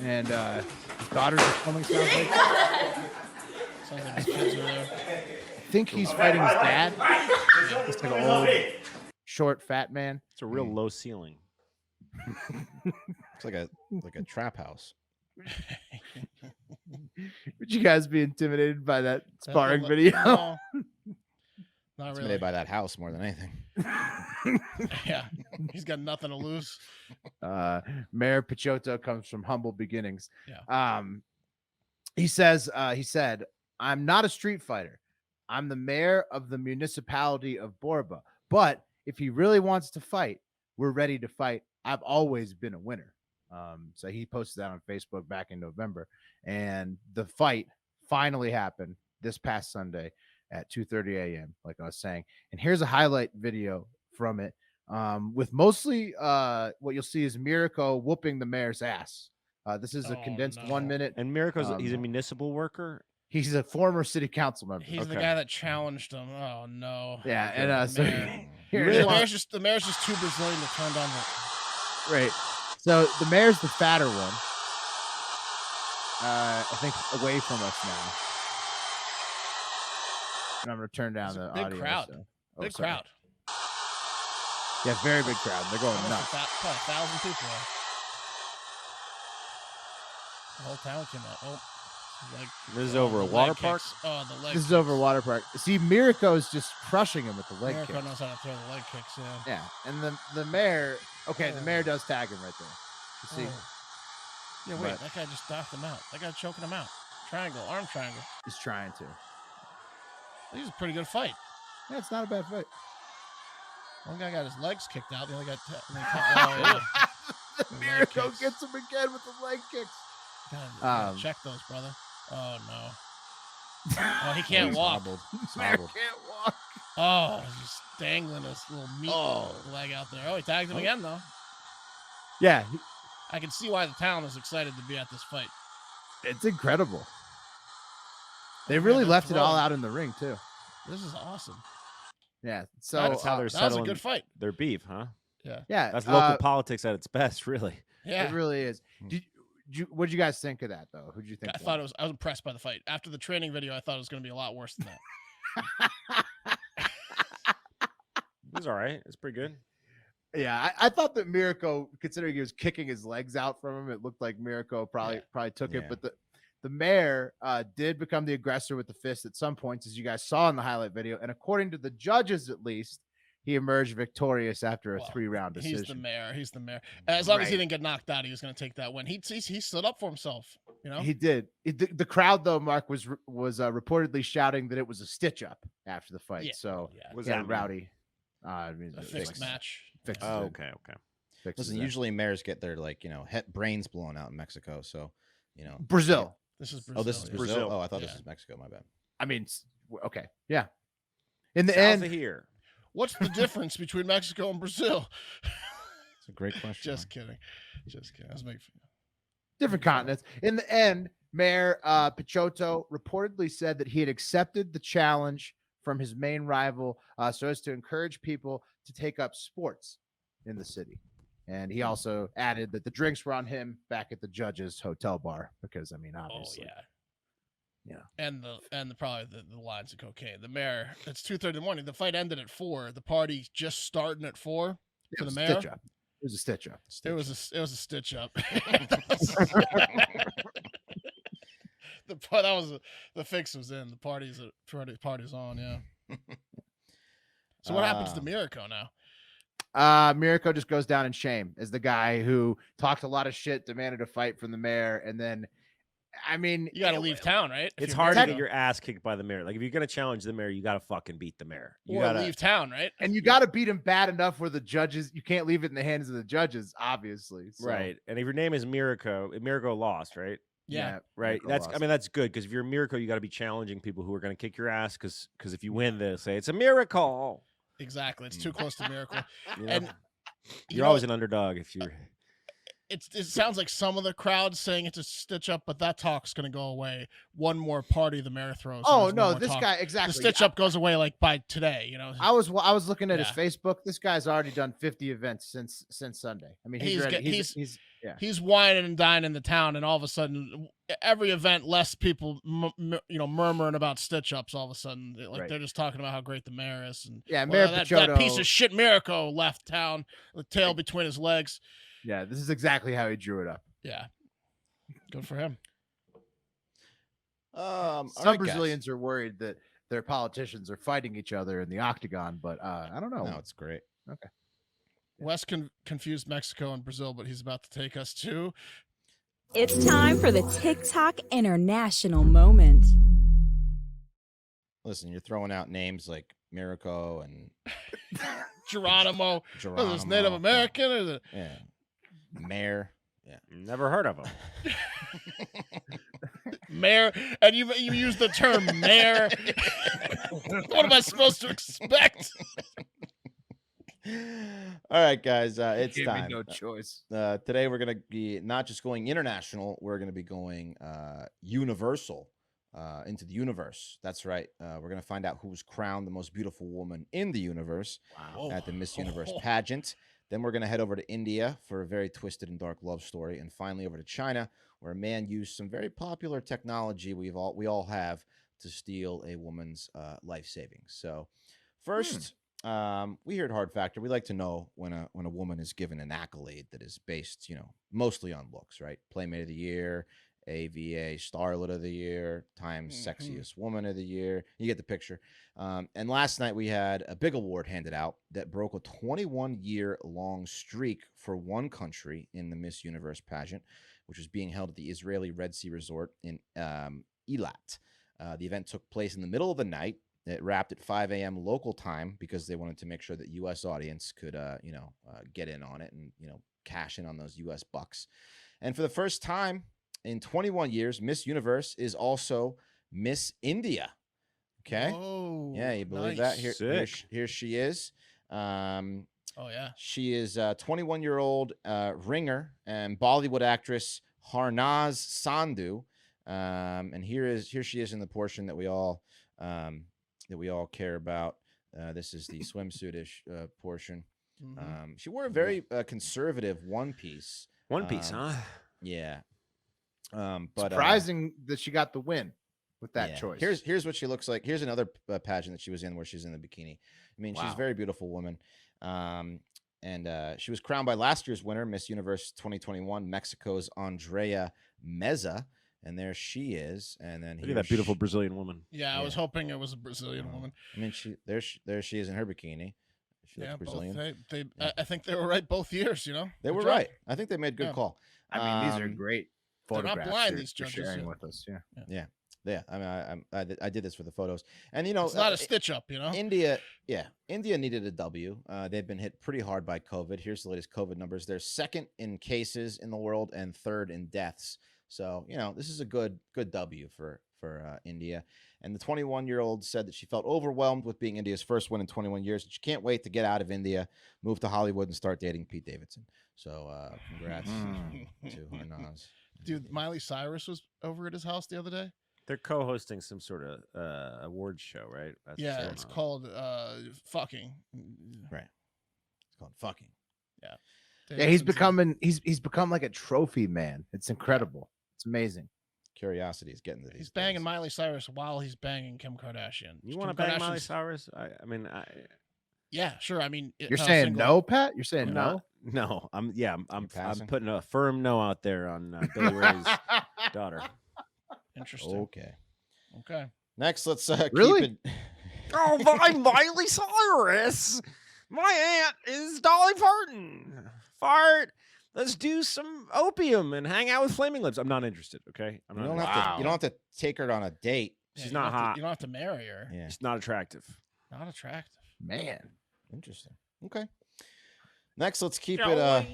And his daughters are filming, sounds like. Sounds like his kids are there. I think he's fighting his dad. Just like an old, short, fat man. It's a real low ceiling. It's like a trap house. Would you guys be intimidated by that sparring No, video? not really. Intimidated by that house more than anything. Yeah, he's got nothing to lose. Mayor Picciotto comes from humble beginnings. Yeah. He said, "I'm not a street fighter. I'm the mayor of the municipality of Borba. But if he really wants to fight, we're ready to fight. I've always been a winner." So he posted that on Facebook back in November, and the fight finally happened this past Sunday at 2:30 a.m. like I was saying. And here's a highlight video from it, with mostly what you'll see is Mirko whooping the mayor's ass. This is a condensed 1 minute. And Mirko's he's a municipal worker. He's a former city council member. He's the guy that challenged him. Oh no. Yeah, and so the mayor's just too Brazilian to turn down the. right. So the mayor's the fatter one. I think away from us now. And I'm gonna turn down the big audio. crowd. So. Big sorry. crowd. Yeah, very big crowd. They're going nuts. Probably 1,000 people there. The whole town came out. Oh, This is over a water park. Oh, the leg. This is over a water park. See, Mirko's just crushing him with the leg Mirko kick. knows how to throw the leg kicks. Yeah. Yeah, and the mayor. Okay, the mayor does tag him right there. You see, Yeah, wait. But- That guy just knocked him out. That guy choking him out. Triangle, arm triangle. he's trying to. This is a pretty good fight. Yeah, it's not a bad fight. One guy got his legs kicked out. The other guy. Oh, yeah. Mirko kicks. gets him again with the leg kicks. God, check those, brother. Oh no. Oh, he can't He's walk. hobbled. He's Mayor hobbled. can't walk. Oh, he's just dangling his little meat leg out there. Oh, he tagged him again though. Yeah, I can see why the town is excited to be at this fight. it's incredible. They Oh, really man, left it all throwing. out in the ring too. This is awesome. Yeah. So That's how they're That was a settling good fight. their beef, huh? yeah, That's local politics at its best, really. Yeah. it really is. What did you guys think of that though? Who did you think? I was impressed by the fight. After the training video, I thought it was going to be a lot worse than that. It was all right. It's pretty good. Yeah, I thought that Mirko, considering he was kicking his legs out from him, it looked like Mirko probably took it. Yeah. But the mayor did become the aggressor with the fist at some points, as you guys saw in the highlight video. And according to the judges, at least, he emerged victorious after a 3-round decision. He's the mayor. He's the mayor. As long as he Right. didn't get knocked out, he was going to take that win. He stood up for himself. You know. He did. The crowd, though, Mark was reportedly shouting that it was a stitch up after the fight. Yeah. So Was yeah, that mean? rowdy. I mean, A it fixed was match. fixes Oh, it, okay. fixes Listen, it. usually mayors get their brains blown out in Mexico. So, Brazil. This is Brazil. Oh, this is yeah. Brazil. Brazil. Oh, I thought this Yeah. was Mexico. My bad. I mean, okay, yeah. In the South end, of here. What's the difference between Mexico and Brazil? It's a great question. Just kidding. Just kidding. I was making fun. different continents. In the end, Mayor Picciotto reportedly said that he had accepted the challenge from his main rival so as to encourage people to take up sports in the city. And he also added that the drinks were on him back at the judge's hotel bar because, I mean, obviously. Oh yeah. Yeah. And the probably the lines of cocaine. The mayor. It's 2:30 in the morning. The fight ended at 4. The party's just starting at 4 It for the was a mayor. stitch up. It was a stitch up. It was a stitch up. The fix was in. The party's on. Yeah. So what happens to Mirko now? Mirko just goes down in shame as the guy who talked a lot of shit, demanded a fight from the mayor, and then, I mean, You got to leave town, right? If It's you're hard to Mirko. get your ass kicked by the mayor. Like if you're gonna challenge the mayor, you gotta fucking beat the mayor. You or gotta leave town, right? and you got to beat him bad enough where the judges, you can't leave it in the hands of the judges, obviously. So, right. And if your name is Mirko, Mirko lost, right? Yeah. Right. Mirko That's lost. I mean that's good because if you're a Mirko, you got to be challenging people who are gonna kick your ass because if you win, they'll say it's a miracle. Exactly. It's too close to Miracle. You know? And You're always an underdog if you're. it sounds like some of the crowd saying it's a stitch up, but that talk's going to go away. One more party the mayor throws. and Oh there's no, more this talk. guy The exactly. stitch up goes away like by today. You know, I was looking at his Yeah. Facebook. This guy's already done 50 events since Sunday. I mean, he's ready. He's Yeah. he's whining and dining in the town, and all of a sudden, every event, less people, murmuring about stitch-ups. All of a sudden, they're just talking about how great the mayor is, and Yeah, Mayor that Picciotto. piece of shit Miracle left town, the tail between his legs. Yeah, this is exactly how he drew it up. Yeah, good for him. Some Brazilians are worried that their politicians are fighting each other in the Octagon, but I don't know. No, it's great. Okay. Wes confused Mexico and Brazil, but he's about to take us to. It's time for the TikTok International Moment. Listen, you're throwing out names like Miracle and Geronimo. Is this Native American? Or is it? Yeah. Mayor. Yeah. Never heard of him. Mayor, and you use the term mayor. What am I supposed to expect? All right, guys, it's Give time. me no choice. Today we're going to be not just going international, we're going to be going universal into the universe. That's right. We're going to find out who was crowned the most beautiful woman in the universe at the Miss Universe pageant. Then we're going to head over to India for a very twisted and dark love story, and finally over to China, where a man used some very popular technology we all have to steal a woman's life savings. So first, we here at Hard Factor, we like to know when a woman is given an accolade that is based, mostly on looks, right? Playmate of the Year, AVA Starlet of the Year, Time's Sexiest Woman of the Year. You get the picture. And last night we had a big award handed out that broke a 21-year-long streak for one country in the Miss Universe pageant, which was being held at the Israeli Red Sea Resort in Eilat. The event took place in the middle of the night. It wrapped at 5 a.m. local time because they wanted to make sure that U.S. audience could, get in on it and, cash in on those U.S. bucks. And for the first time in 21 years, Miss Universe is also Miss India. Okay. Oh, yeah, you believe nice. that? Here she is. Oh yeah. She is a 21-year-old ringer and Bollywood actress Harnaz Sandhu. And here she is in the portion that we all care about. This is the swimsuitish portion. She wore a very conservative one piece. One piece, huh? Yeah. But surprising that she got the win with that yeah. choice. Here's what she looks like. Here's another pageant that she was in where she's in the bikini. I mean, she's a very beautiful woman. And she was crowned by last year's winner, Miss Universe 2021, Mexico's Andrea Meza. And there she is. And then Look at that beautiful Brazilian woman. Yeah, I was hoping it was a Brazilian woman. I mean, there she is in her bikini. She looks Brazilian. I think they were right both years. They were right. I think they made a good call. I mean, these are great They're not photographs. blind, you're these judges, sharing yeah. with us. Yeah. I mean, I did this for the photos, and it's not a stitch up. India needed a W. They've been hit pretty hard by COVID. Here's the latest COVID numbers. They're second in cases in the world and third in deaths. So this is a good W for India. And the 21-year-old said that she felt overwhelmed with being India's first win in 21 years. And she can't wait to get out of India, move to Hollywood, and start dating Pete Davidson. So congrats to Harnaz. Dude, Miley Cyrus was over at his house the other day. They're co-hosting some sort of awards show, right? That's Yeah, it's called Fucking. Right. It's called Fucking. Yeah. Yeah, he's become like a trophy man. It's incredible. It's amazing. Curiosity is getting to these. He's banging Miley Cyrus while he's banging Kim Kardashian. You want to bang Miley Cyrus? I mean, yeah, sure. I mean, you're saying no, Pat? You're saying no? No, I'm putting a firm no out there on Billy Ray's daughter. Interesting. Okay. Next, let's really? keep it. Oh, Miley Cyrus. My aunt is Dolly Parton. Fart. Let's do some opium and hang out with Flaming Lips. I'm not interested. Okay, You don't have to take her on a date. She's not hot. You don't have to marry her. Yeah. She's not attractive. Not attractive. Man. Interesting. Okay. Next, let's keep it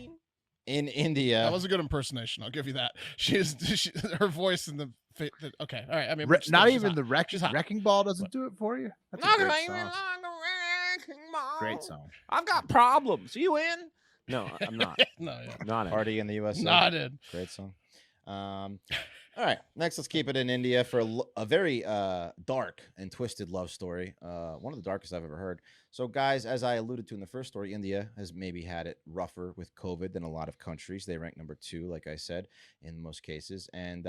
in India. That was a good impersonation. I'll give you that. Her voice in the okay. All right. I mean, not even the wrecking ball doesn't do it for you. That's a great song. Great song. I've got problems. You in? No, I'm not. No, yeah. Not in. Party in the USA. Not in. Great song. All right, next let's keep it in India for a very dark and twisted love story. One of the darkest I've ever heard. So, guys, as I alluded to in the first story, India has maybe had it rougher with COVID than a lot of countries. They rank number 2, like I said, in most cases, and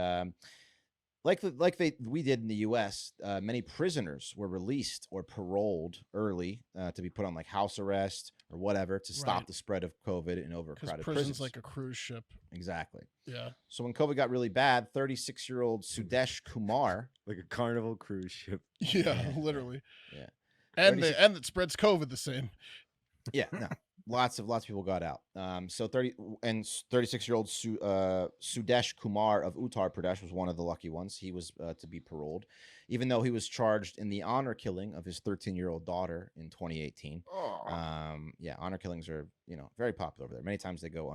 we did in the U.S., many prisoners were released or paroled early to be put on like house arrest or whatever to stop Right. the spread of COVID in overcrowded prison's prisons. like a cruise ship. Exactly. Yeah. So when COVID got really bad, 36-year-old Sudesh Kumar, Like a carnival cruise ship. Yeah, literally. Yeah. And 36 and it spreads COVID the same. yeah, no, lots of people got out. So 36-year-old Sudesh Kumar of Uttar Pradesh was one of the lucky ones. He was to be paroled, even though he was charged in the honor killing of his 13-year-old daughter in 2018. Yeah, honor killings are very popular over there. Many times they go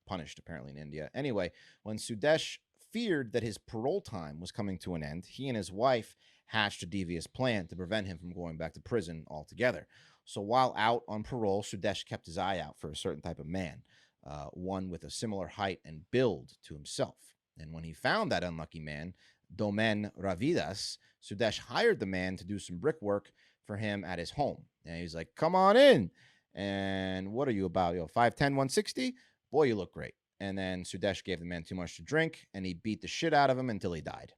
punished apparently in India. Anyway, when Sudesh feared that his parole time was coming to an end, he and his wife hatched a devious plan to prevent him from going back to prison altogether. So while out on parole, Sudesh kept his eye out for a certain type of man, one with a similar height and build to himself. And when he found that unlucky man, Domen Ravidas, Sudesh hired the man to do some brickwork for him at his home. And he's like, "Come on in. And what are you about? 5'10", 160? Boy, you look great." And then Sudesh gave the man too much to drink, and he beat the shit out of him until he died.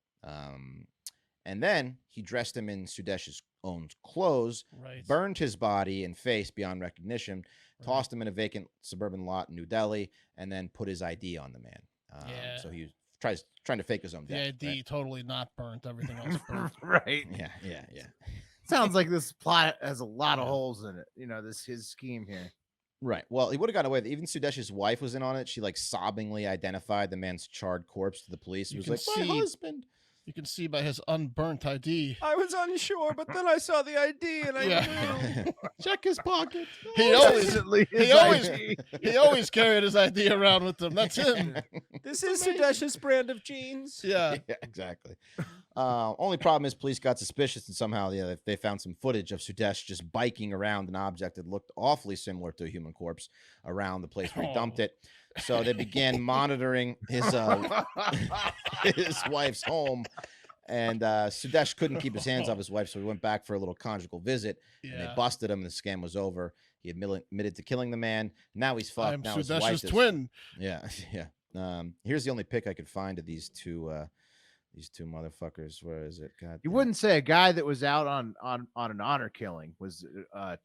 And then he dressed him in Sudesh's own clothes, Right. burned his body and face beyond recognition, tossed him in a vacant suburban lot in New Delhi, and then put his ID on the man. Yeah. So he was trying to fake his own The death. ID right? totally not burnt. Everything else burnt. Right. Yeah. Sounds like this plot has a lot of holes in it. His scheme here. Right. Well, he would have got away with it. Even Sudesh's wife was in on it. She sobbingly identified the man's charred corpse to the police. He You was can like, "My see- husband." You can see by his unburnt ID. I was unsure, but then I saw the ID and I knew. Check his pocket. He always Definitely he his always- ID. he always carried his ID around with him. That's him. This is Sudesh's brand of jeans. Yeah. Yeah, exactly. Only problem is police got suspicious and somehow they found some footage of Sudesh just biking around an object that looked awfully similar to a human corpse around the place where he dumped it. So they began monitoring his wife's home, and Sudesh couldn't keep his hands off his wife, so he went back for a little conjugal visit, and they Yeah. busted him, and the scam was over. He admitted to killing the man. Now he's fucked. I'm Now his wife Sudesh's is- twin. Yeah, yeah. Here's the only pic I could find of these two motherfuckers. Where is it? God, You damn. wouldn't say a guy that was out on an honor killing was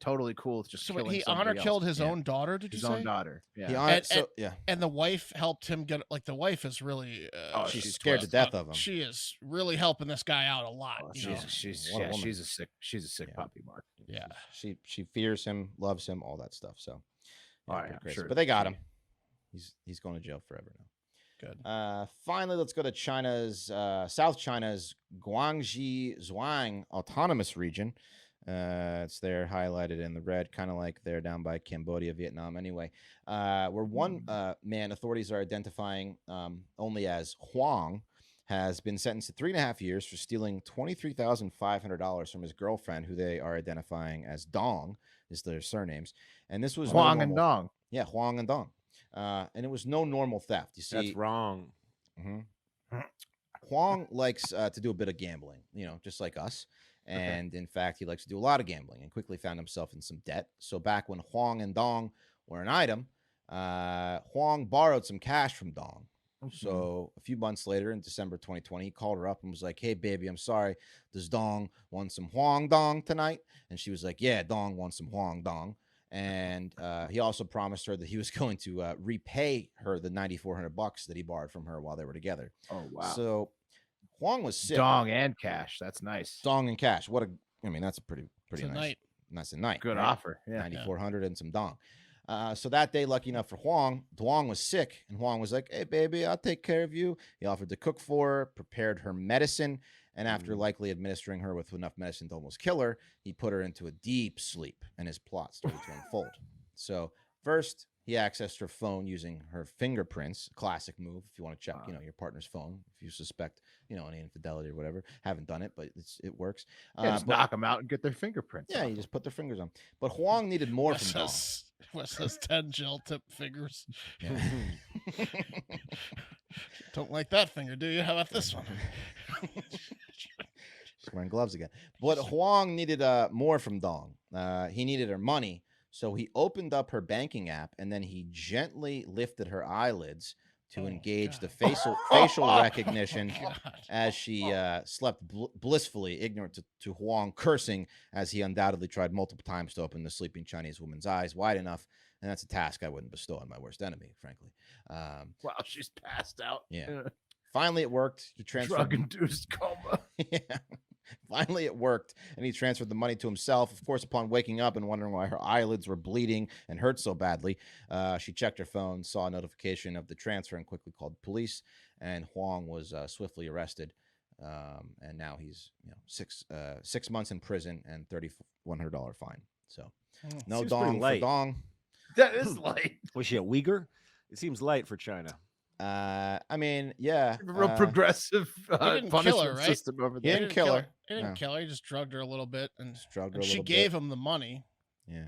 totally cool with just So killing he somebody honor else. killed his Yeah. own daughter. Did you his say? own daughter. Yeah. He honored, And- yeah. And the wife helped him get. Like the wife is really. She's scared to death of him. She is really helping this guy out a lot. Oh, you know? she's What a woman. she's a sick Yeah. puppy, Mark. Yeah. She fears him, loves him, all that stuff. So, yeah, Oh, pretty yeah, crazy. sure. But they got him. He's going to jail forever now. Good. Finally, let's go to South China's Guangxi Zhuang Autonomous Region. It's there highlighted in the red, kind of like they're down by Cambodia, Vietnam. Anyway, where one man authorities are identifying only as Huang has been sentenced to 3.5 years for stealing $23,500 from his girlfriend, who they are identifying as Dong, is their surnames. And this was Huang no and normal- Dong. Yeah, Huang and Dong. And it was no normal theft. You see, That's wrong. Mhm. Huang likes to do a bit of gambling, just like us. And in fact, he likes to do a lot of gambling and quickly found himself in some debt. So back when Huang and Dong were an item, Huang borrowed some cash from Dong. So a few months later, in December 2020, he called her up and was like, "Hey, baby, I'm sorry. Does Dong want some Huang Dong tonight?" And she was like, "Yeah, Dong wants some Huang Dong." And he also promised her that he was going to repay her the $9,400 that he borrowed from her while they were together. Oh wow. So Huang was sick. Dong and cash. That's nice. Dong and cash. That's a pretty nice. Tonight. That's a night. Good right? offer. Yeah. 9,400 and some Dong. So that day, lucky enough for Huang, Dong was sick, and Huang was like, "Hey, baby, I'll take care of you." He offered to cook for her, prepared her medicine, and after likely administering her with enough medicine to almost kill her, he put her into a deep sleep, and his plot started to unfold. So first, he accessed her phone using her fingerprints, classic move if you want to check, your partner's phone if you suspect, any infidelity or whatever. Haven't done it, but it works. Yeah, just knock them out and get their fingerprints. Yeah, off you just put their fingers on. But Huang needed more Wes from Dong. has 10 gel tip fingers. Yeah. Don't like that finger, do you? How about this one? She's wearing gloves again. But Huang needed more from Dong. He needed her money, so he opened up her banking app and then he gently lifted her eyelids to engage the facial recognition as she slept blissfully, ignorant to Huang cursing as he undoubtedly tried multiple times to open the sleeping Chinese woman's eyes wide enough. And that's a task I wouldn't bestow on my worst enemy, frankly. Wow, she's passed out. Yeah. Finally, it worked. He transferred Drug-induced coma. Yeah. Finally, it worked, and he transferred the money to himself. Of course, upon waking up and wondering why her eyelids were bleeding and hurt so badly, she checked her phone, saw a notification of the transfer, and quickly called police. And Huang was swiftly arrested, and now he's 6 months in prison and $3,100 fine. So, no Seems dong pretty for light. Dong. That is light. Was she a Uyghur? It seems light for China. I mean, yeah, Real progressive didn't punishment kill her, right? system over He there. didn't kill her. He didn't No. kill her. He just drugged her a little bit, and, drugged her and a she little gave bit. him the money. Yeah,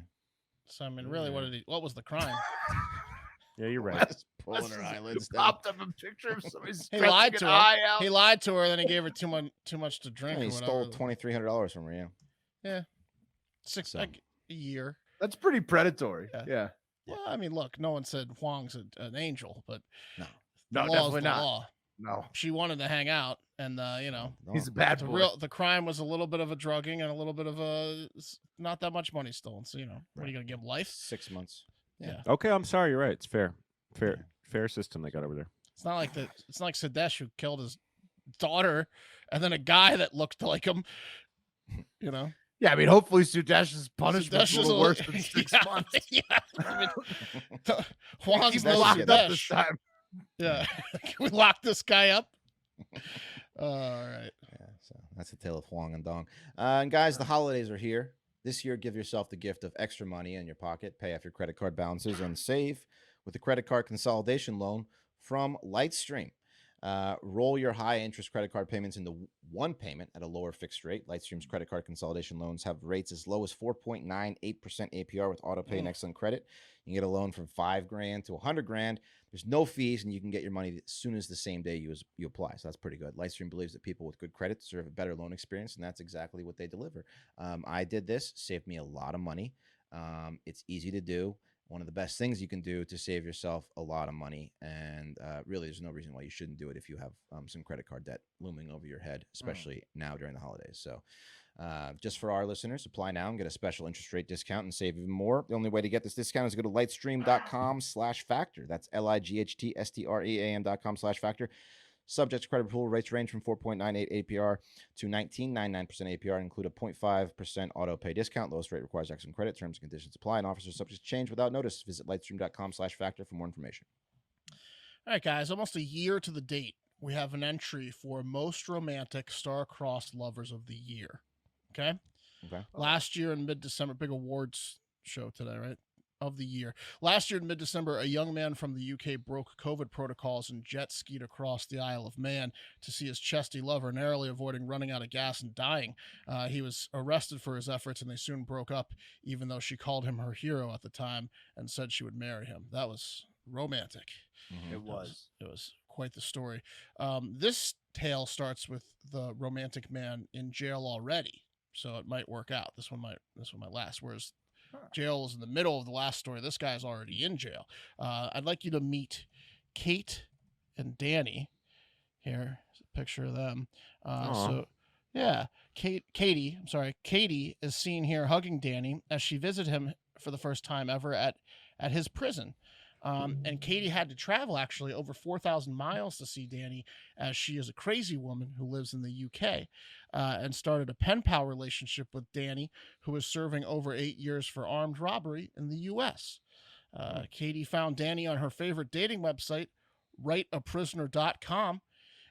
So I mean, really, what was the crime? Yeah, you're right. just pulling her eyelids down. Popped up a picture of somebody He stretching lied an to her. eye out. He lied to her, then he gave her too much to drink. Yeah, he or stole whatever. $2,300 from her. Yeah. So. Like a year. That's pretty predatory. Yeah. Yeah. Well, I mean, look, no one said Huang's an angel, but No. No, the law is definitely the not. law. No. She wanted to hang out, and He's a bad boy. the crime was a little bit of a drugging and a little bit of not that much money stolen. So what are you gonna give him, life? 6 months. Yeah. Okay, I'm sorry. You're right. It's fair system they got over there. It's not like that. It's not like Sadesh who killed his daughter, and then a guy that looked like him. Yeah, I mean, hopefully Sudesh's punishment's Sudesh a is little worse than yeah, 6 months. Yeah, I mean, Huang's He's no locked up this Sudesh. time. Yeah, can we lock this guy up? All right. Yeah, so that's the tale of Huang and Dong. And guys, the holidays are here. This year, give yourself the gift of extra money in your pocket, pay off your credit card balances, and save with a credit card consolidation loan from Lightstream. Roll your high interest credit card payments into one payment at a lower fixed rate. Lightstream's credit card consolidation loans have rates as low as 4.98% APR with auto pay and excellent credit. You can get a loan from $5,000 to $100,000. There's no fees, and you can get your money as soon as the same day you apply. So that's pretty good. Lightstream believes that people with good credit deserve a better loan experience, and that's exactly what they deliver. I did this, saved me a lot of money. It's easy to do. One of the best things you can do to save yourself a lot of money. And really, there's no reason why you shouldn't do it if you have some credit card debt looming over your head, especially now during the holidays. So just for our listeners, apply now and get a special interest rate discount and save even more. The only way to get this discount is to go to lightstream.com/factor. That's lightstream.com/factor. Subject to credit approval, rates range from 4.98 APR to 19.99% APR and include a 0.5% auto pay discount. Lowest rate requires excellent credit. Terms and conditions apply, and offers are subject to change without notice. Visit lightstream.com/factor for more information. All right, guys, almost a year to the date, we have an entry for most romantic star-crossed lovers of the year. Okay? Last year in mid-December, big awards show today, right? Of the year. Last year in mid-December, a young man from the UK broke COVID protocols and jet skied across the Isle of Man to see his chesty lover, narrowly avoiding running out of gas and dying. He was arrested for his efforts, and they soon broke up, even though she called him her hero at the time and said she would marry him. That was romantic. It was. It was quite the story. This tale starts with the romantic man in jail already, so it might work out. This one might last. Whereas jail is in the middle of the last story. This guy's already in jail. I'd like you to meet Kate and Danny. Here's a picture of them. Katie is seen here hugging Danny as she visited him for the first time ever at his prison. And Katie had to travel actually over 4,000 miles to see Danny, as she is a crazy woman who lives in the UK, and started a pen pal relationship with Danny, who is serving over 8 years for armed robbery in the US. Katie found Danny on her favorite dating website, writeaprisoner.com,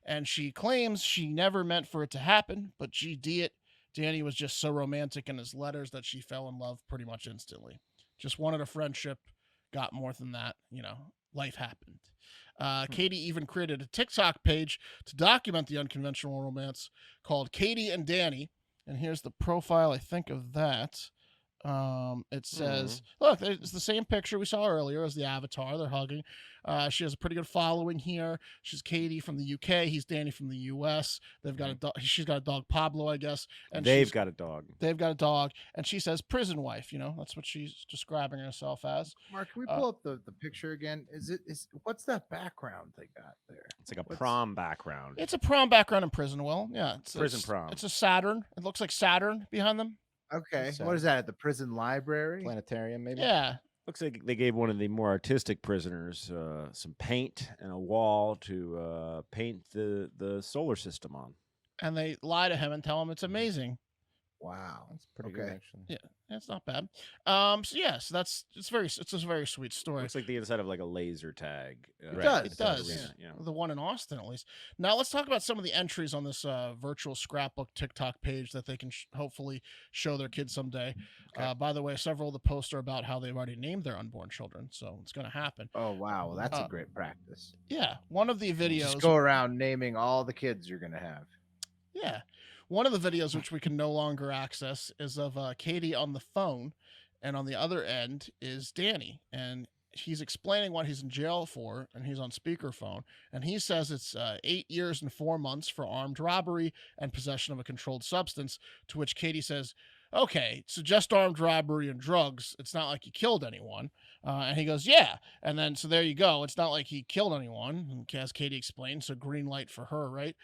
and she claims she never meant for it to happen, but GD it. Danny was just so romantic in his letters that she fell in love pretty much instantly. Just wanted a friendship. Got more than that, life happened. Katie even created a TikTok page to document the unconventional romance called Katie and Danny. And here's the profile, I think, of that. It says, look, it's the same picture we saw earlier as the avatar. They're hugging. She has a pretty good following here. She's Katie from the UK. He's Danny from the US. They've got a dog. She's got a dog, Pablo, I guess. And They've got a dog. They've got a dog. And she says prison wife. You know, that's what she's describing herself as. Mark, can we pull up the picture again? What's that background they got there? It's like a prom background. It's a prom background in prison, Will. Yeah. Prison prom. It's a Saturn. It looks like Saturn behind them. Okay. So- What is that? At the prison library? Planetarium, maybe. Yeah. Looks like they gave one of the more artistic prisoners some paint and a wall to paint the solar system on. And they lie to him and tell him it's amazing. Wow. That's pretty Okay. good, actually. Yeah, it's not bad. So it's a very sweet story. Looks like the inside of like a laser tag. It does. Yeah. The one in Austin, at least. Now let's talk about some of the entries on this virtual scrapbook TikTok page that they can hopefully show their kids someday. Okay. By the way, several of the posts are about how they've already named their unborn children, so it's going to happen. Oh wow. Well, that's a great practice. Yeah, one of the videos. Just go around naming all the kids you're gonna have. Yeah. One of the videos which we can no longer access is of Katie on the phone, and on the other end is Danny, and he's explaining what he's in jail for, and he's on speakerphone, and he says it's 8 years and 4 months for armed robbery and possession of a controlled substance, to which Katie says, okay, so just armed robbery and drugs. It's not like you killed anyone. And he goes, yeah. And then, so there you go. It's not like he killed anyone, as Katie explained, so green light for her, right?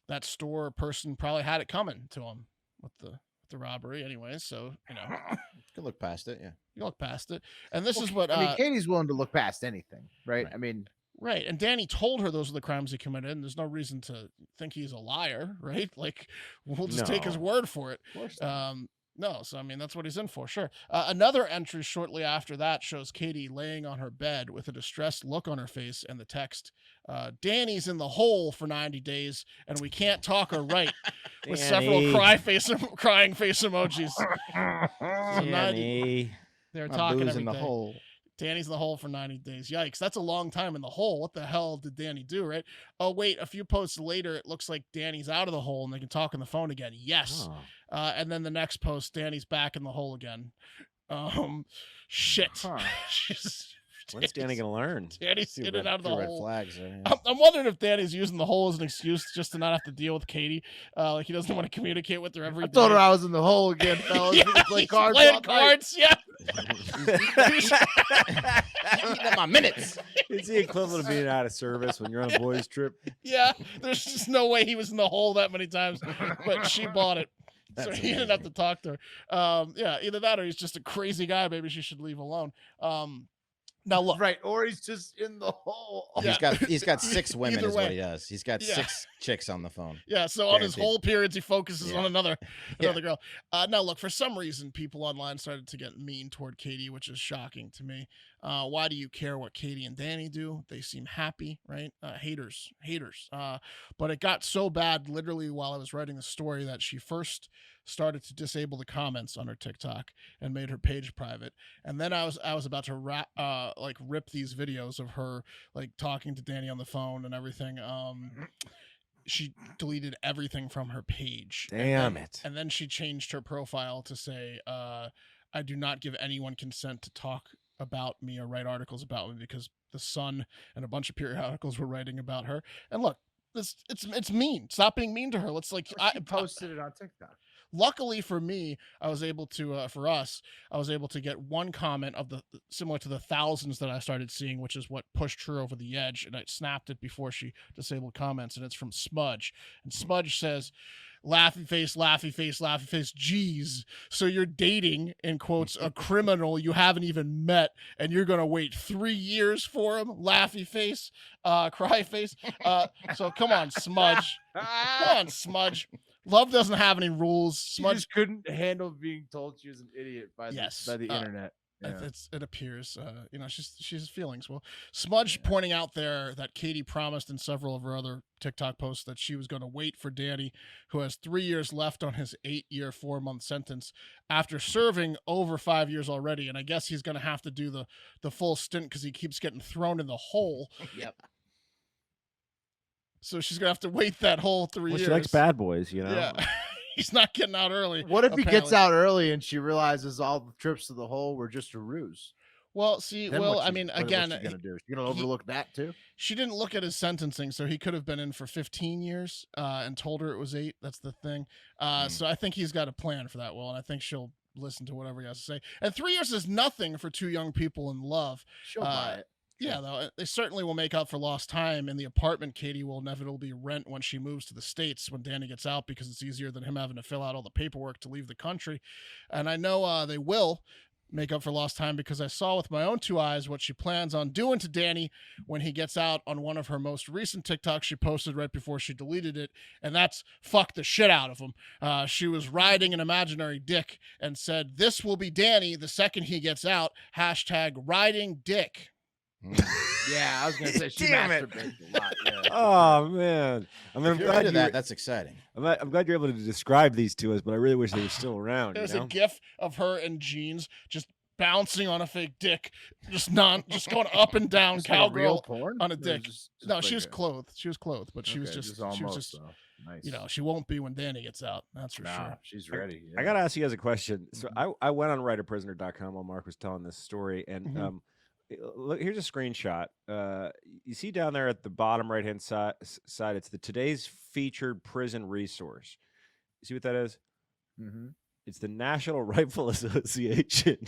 That store person probably had it coming to him with the robbery anyway. So, you know, Could look past it, yeah. you look past it. And this is what, I mean, Katie's willing to look past anything, right? Right. I mean, right. And Danny told her those are the crimes he committed, and there's no reason to think he's a liar, right? Like, we'll just take his No. word for it. of course not. No, so I mean, that's what he's in for, sure. Another entry shortly after that shows Katie laying on her bed with a distressed look on her face and the text, Danny's in the hole for 90 days, and we can't talk or write, with several Danny. crying face emojis. So 90, Danny. they're My talking booze every in the day. hole. Danny's in the hole for 90 days. Yikes. That's a long time in the hole. What the hell did Danny do, right? Oh, wait. A few posts later, it looks like Danny's out of the hole and they can talk on the phone again. Yes. Oh. And then the next post, Danny's back in the hole again. Shit. Huh. When's Danny gonna learn? Danny's Two in red, and out of the two red hole. flags there. I'm wondering if Danny's using the hole as an excuse just to not have to deal with Katie. Like he doesn't want to communicate with her every I day. told her I was in the hole again, fellas. Yeah, We can play he's cards playing all night. cards. Yeah. Eating up my minutes. It's the equivalent of being out of service when you're on a boys' trip. Yeah. There's just no way he was in the hole that many times, but she bought it. So That's he didn't have to talk to her. Yeah, either that or he's just a crazy guy. Maybe she should leave alone. Now look, Right, or he's just in the hole. Yeah. He's got 6 women Either is way. what he does. He's got Yeah. 6 chicks on the phone. yeah. So on his Guaranteed. whole periods, he focuses Yeah. on another Yeah. girl. Now look, for some reason, people online started to get mean toward Katie, which is shocking to me. Why do you care what Katie and Danny do? They seem happy, right? Haters. But it got so bad, literally, while I was writing the story, that she first started to disable the comments on her TikTok and made her page private. And then I was about to rip these videos of her like talking to Danny on the phone and everything. She deleted everything from her page. Damn it. And then she changed her profile to say, I do not give anyone consent to talk about me or write articles about me, because the Sun and a bunch of periodicals were writing about her. And look, it's mean. Stop being mean to her. Let's like, She posted it on TikTok. luckily for me, I was able to, for us, I was able to get one comment of the similar to the thousands that I started seeing, which is what pushed her over the edge. And I snapped it before she disabled comments, and it's from Smudge. And Smudge says, laughy face, laughy face, laughy face. Geez. So you're dating, in quotes, a criminal you haven't even met, and you're going to wait 3 years for him? Laughy face, cry face. So come on, Smudge. Come on, Smudge. Love doesn't have any rules. She Smudge, just couldn't handle being told she was an idiot by Yes, the internet. Yeah. it appears, she has feelings. Well, Smudge pointing out there that Katie promised in several of her other TikTok posts that she was going to wait for Danny, who has 3 years left on his 8-year, 4-month sentence after serving over 5 years already. And I guess he's going to have to do the full stint because he keeps getting thrown in the hole. Yep. So she's going to have to wait that whole 3 Well, years. she likes bad boys, you know. Yeah. He's not getting out early. What if he gets apparently. out early and she realizes all the trips to the hole were just a ruse? Well, see, Then well, what's I she- mean, what's again, she gonna do? She's gonna overlook that too. she didn't look at his sentencing, so he could have been in for 15 years and told her it was 8. That's the thing. So I think he's got a plan for that, Will, and I think she'll listen to whatever he has to say. And 3 years is nothing for two young people in love. She'll buy it. Yeah, though, they certainly will make up for lost time in the apartment Katie will inevitably rent when she moves to the States when Danny gets out, because it's easier than him having to fill out all the paperwork to leave the country. And I know they will make up for lost time, because I saw with my own 2 eyes what she plans on doing to Danny when he gets out on one of her most recent TikToks she posted right before she deleted it, and that's fuck the shit out of him. She was riding an imaginary dick and said, "This will be Danny the second he gets out, #riding dick." Yeah, I was gonna say she Damn it. masturbates a lot. Yeah. Oh man, I mean, I'm If you're glad into you that, that's exciting. I'm glad you're able to describe these to us, but I really wish they were still around. There's you know? a gif of her in jeans just bouncing on a fake dick, just going up and down Just like a real cowgirl porn on a Or dick. just No, like she was a- clothed. She was clothed, but she was okay, just she almost, was just though. Nice. you know, she won't be when Danny gets out. That's for Nah, sure. she's ready. I gotta ask you guys a question. So I went on writeaprisoner.com while Mark was telling this story, and Mhm. look, here's a screenshot. You see down there at the bottom right hand side, it's the today's featured prison resource. You see what that is? Mm-hmm. It's the National Rifle Association.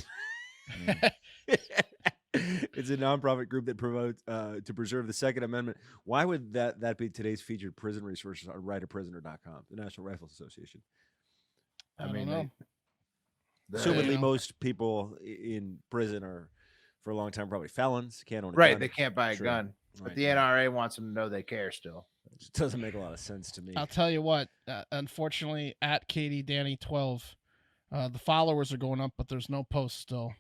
It's a nonprofit group that promotes to preserve the Second Amendment. Why would that be today's featured prison resources on writeaprisoner.com, the National Rifle Association? I don't know. Assumedly, you know. most people in prison are, for a long time, probably felons. Can't own a Right, gun. they can't buy a True. gun, but Right, the yeah. NRA wants them to know they care still. It doesn't make a lot of sense to me. I'll tell you what. Unfortunately, at Katie Danny 12, the followers are going up, but there's no post still.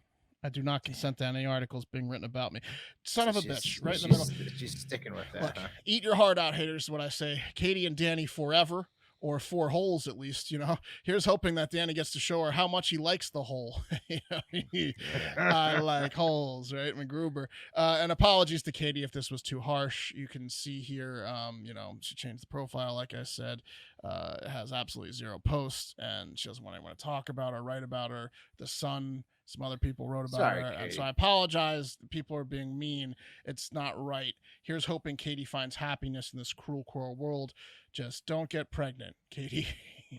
I do not consent to any articles being written about me. Son of a bitch, right in the middle. She's sticking with that. Look, huh? eat your heart out, haters, is what I say. Katie and Danny forever, or 4 holes at least, you know. Here's hoping that Danny gets to show her how much he likes the hole. You know, I like holes, right? McGruber. And apologies to Katie if this was too harsh. You can see here, you know, she changed the profile, like I said. It has absolutely 0 posts, and she doesn't want anyone to talk about her, write about her. The Sun, some other people wrote about Sorry, her. And Katie. so I apologize. People are being mean. It's not right. Here's hoping Katie finds happiness in this cruel world. Just don't get pregnant, Katie.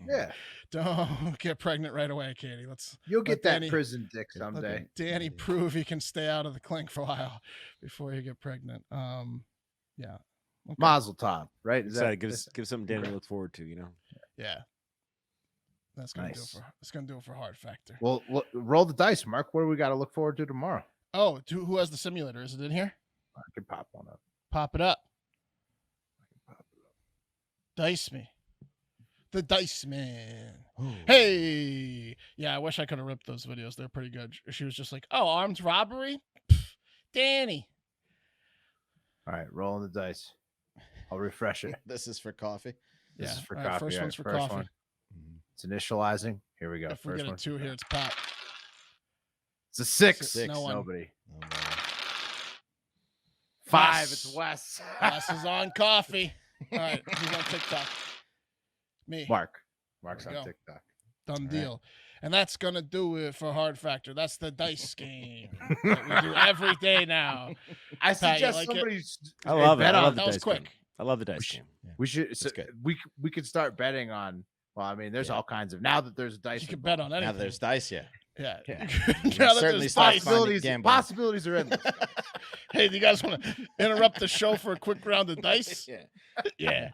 Yeah, Don't get pregnant right away, Katie. you'll Let get that Danny- prison dick let someday. Danny prove he can stay out of the clink for a while before you get pregnant. Yeah. Okay. Mazel tov, right? Is Excited. Give something Danny to look forward to, you know? Yeah. That's gonna do it Nice. for. It's gonna do it for Hard Factor. Well, roll the dice, Mark. What do we got to look forward to tomorrow? Oh, who has the simulator? Is it in here? I can pop one up. Pop it up. Dice me. The Dice Man. Hey. Yeah, I wish I could have ripped those videos. They're pretty good. She was just like, "Oh, armed robbery? Pff, Danny." All right, rolling the dice. I'll refresh it. This is for coffee. This Yeah. is for All right, coffee. first all right, one's for first coffee. one. It's initializing. Here we go. If we First get a one. 2 here, it's Pat. It's a 6. Six, no one. Nobody. Oh, no. 5. Wes. It's Wes. Wes is on coffee. All right, who's on TikTok? Me. Mark. Mark's There we on go. TikTok. Done right. deal. And that's gonna do it for Hard Factor. That's the dice game that we do every day now. I Pat, you suggest like it? somebody. I love it. bet I on love the That was dice quick. game. I love the dice should- game. We should. So good. we could start betting on. Well, I mean, there's Yeah. all kinds of now that there's dice. You can involved, bet on Now anything. that there's dice, yeah. Yeah. Yeah. Now that certainly there's stop dice. finding Possibilities. gambling. Possibilities are endless. Hey, do you guys want to interrupt the show for a quick round of dice? Yeah. Yeah.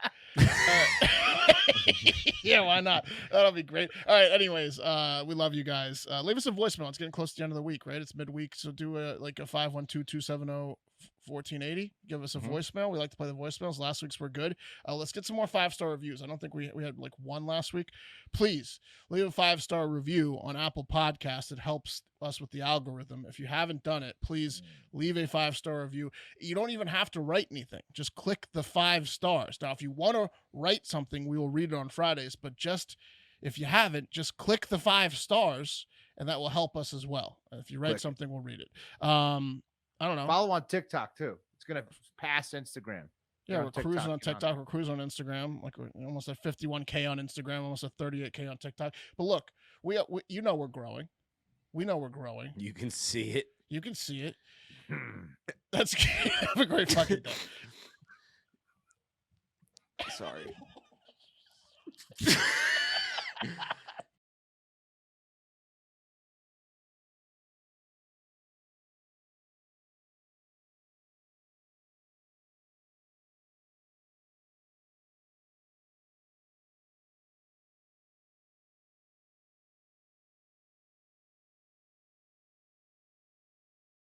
Yeah, why not? That'll be great. All right. Anyways, we love you guys. Leave us a voicemail. It's getting close to the end of the week, right? It's midweek, so do a 512-270-1480. Give us a voicemail. We like to play the voicemails. Last week's were good. Let's get some more 5-star reviews. I don't think we had like one last week. Please leave a 5-star review on Apple Podcasts. It helps us with the algorithm. If you haven't done it, please leave a 5-star review. You don't even have to write anything. Just click the 5 stars. Now, if you want to write something, we will read it on Fridays, but just if you haven't, just click the 5 stars and that will help us as well. If you write Click. something, we'll read it. I don't know. Follow on TikTok too. It's gonna pass Instagram. Yeah, You're we're cruising on you're TikTok. We're cruising on Instagram. Like we're almost at 51K on Instagram, almost at 38K on TikTok. But look, we you know we're growing. We know we're growing. You can see it. You can see it. That's have a great fucking day. Sorry.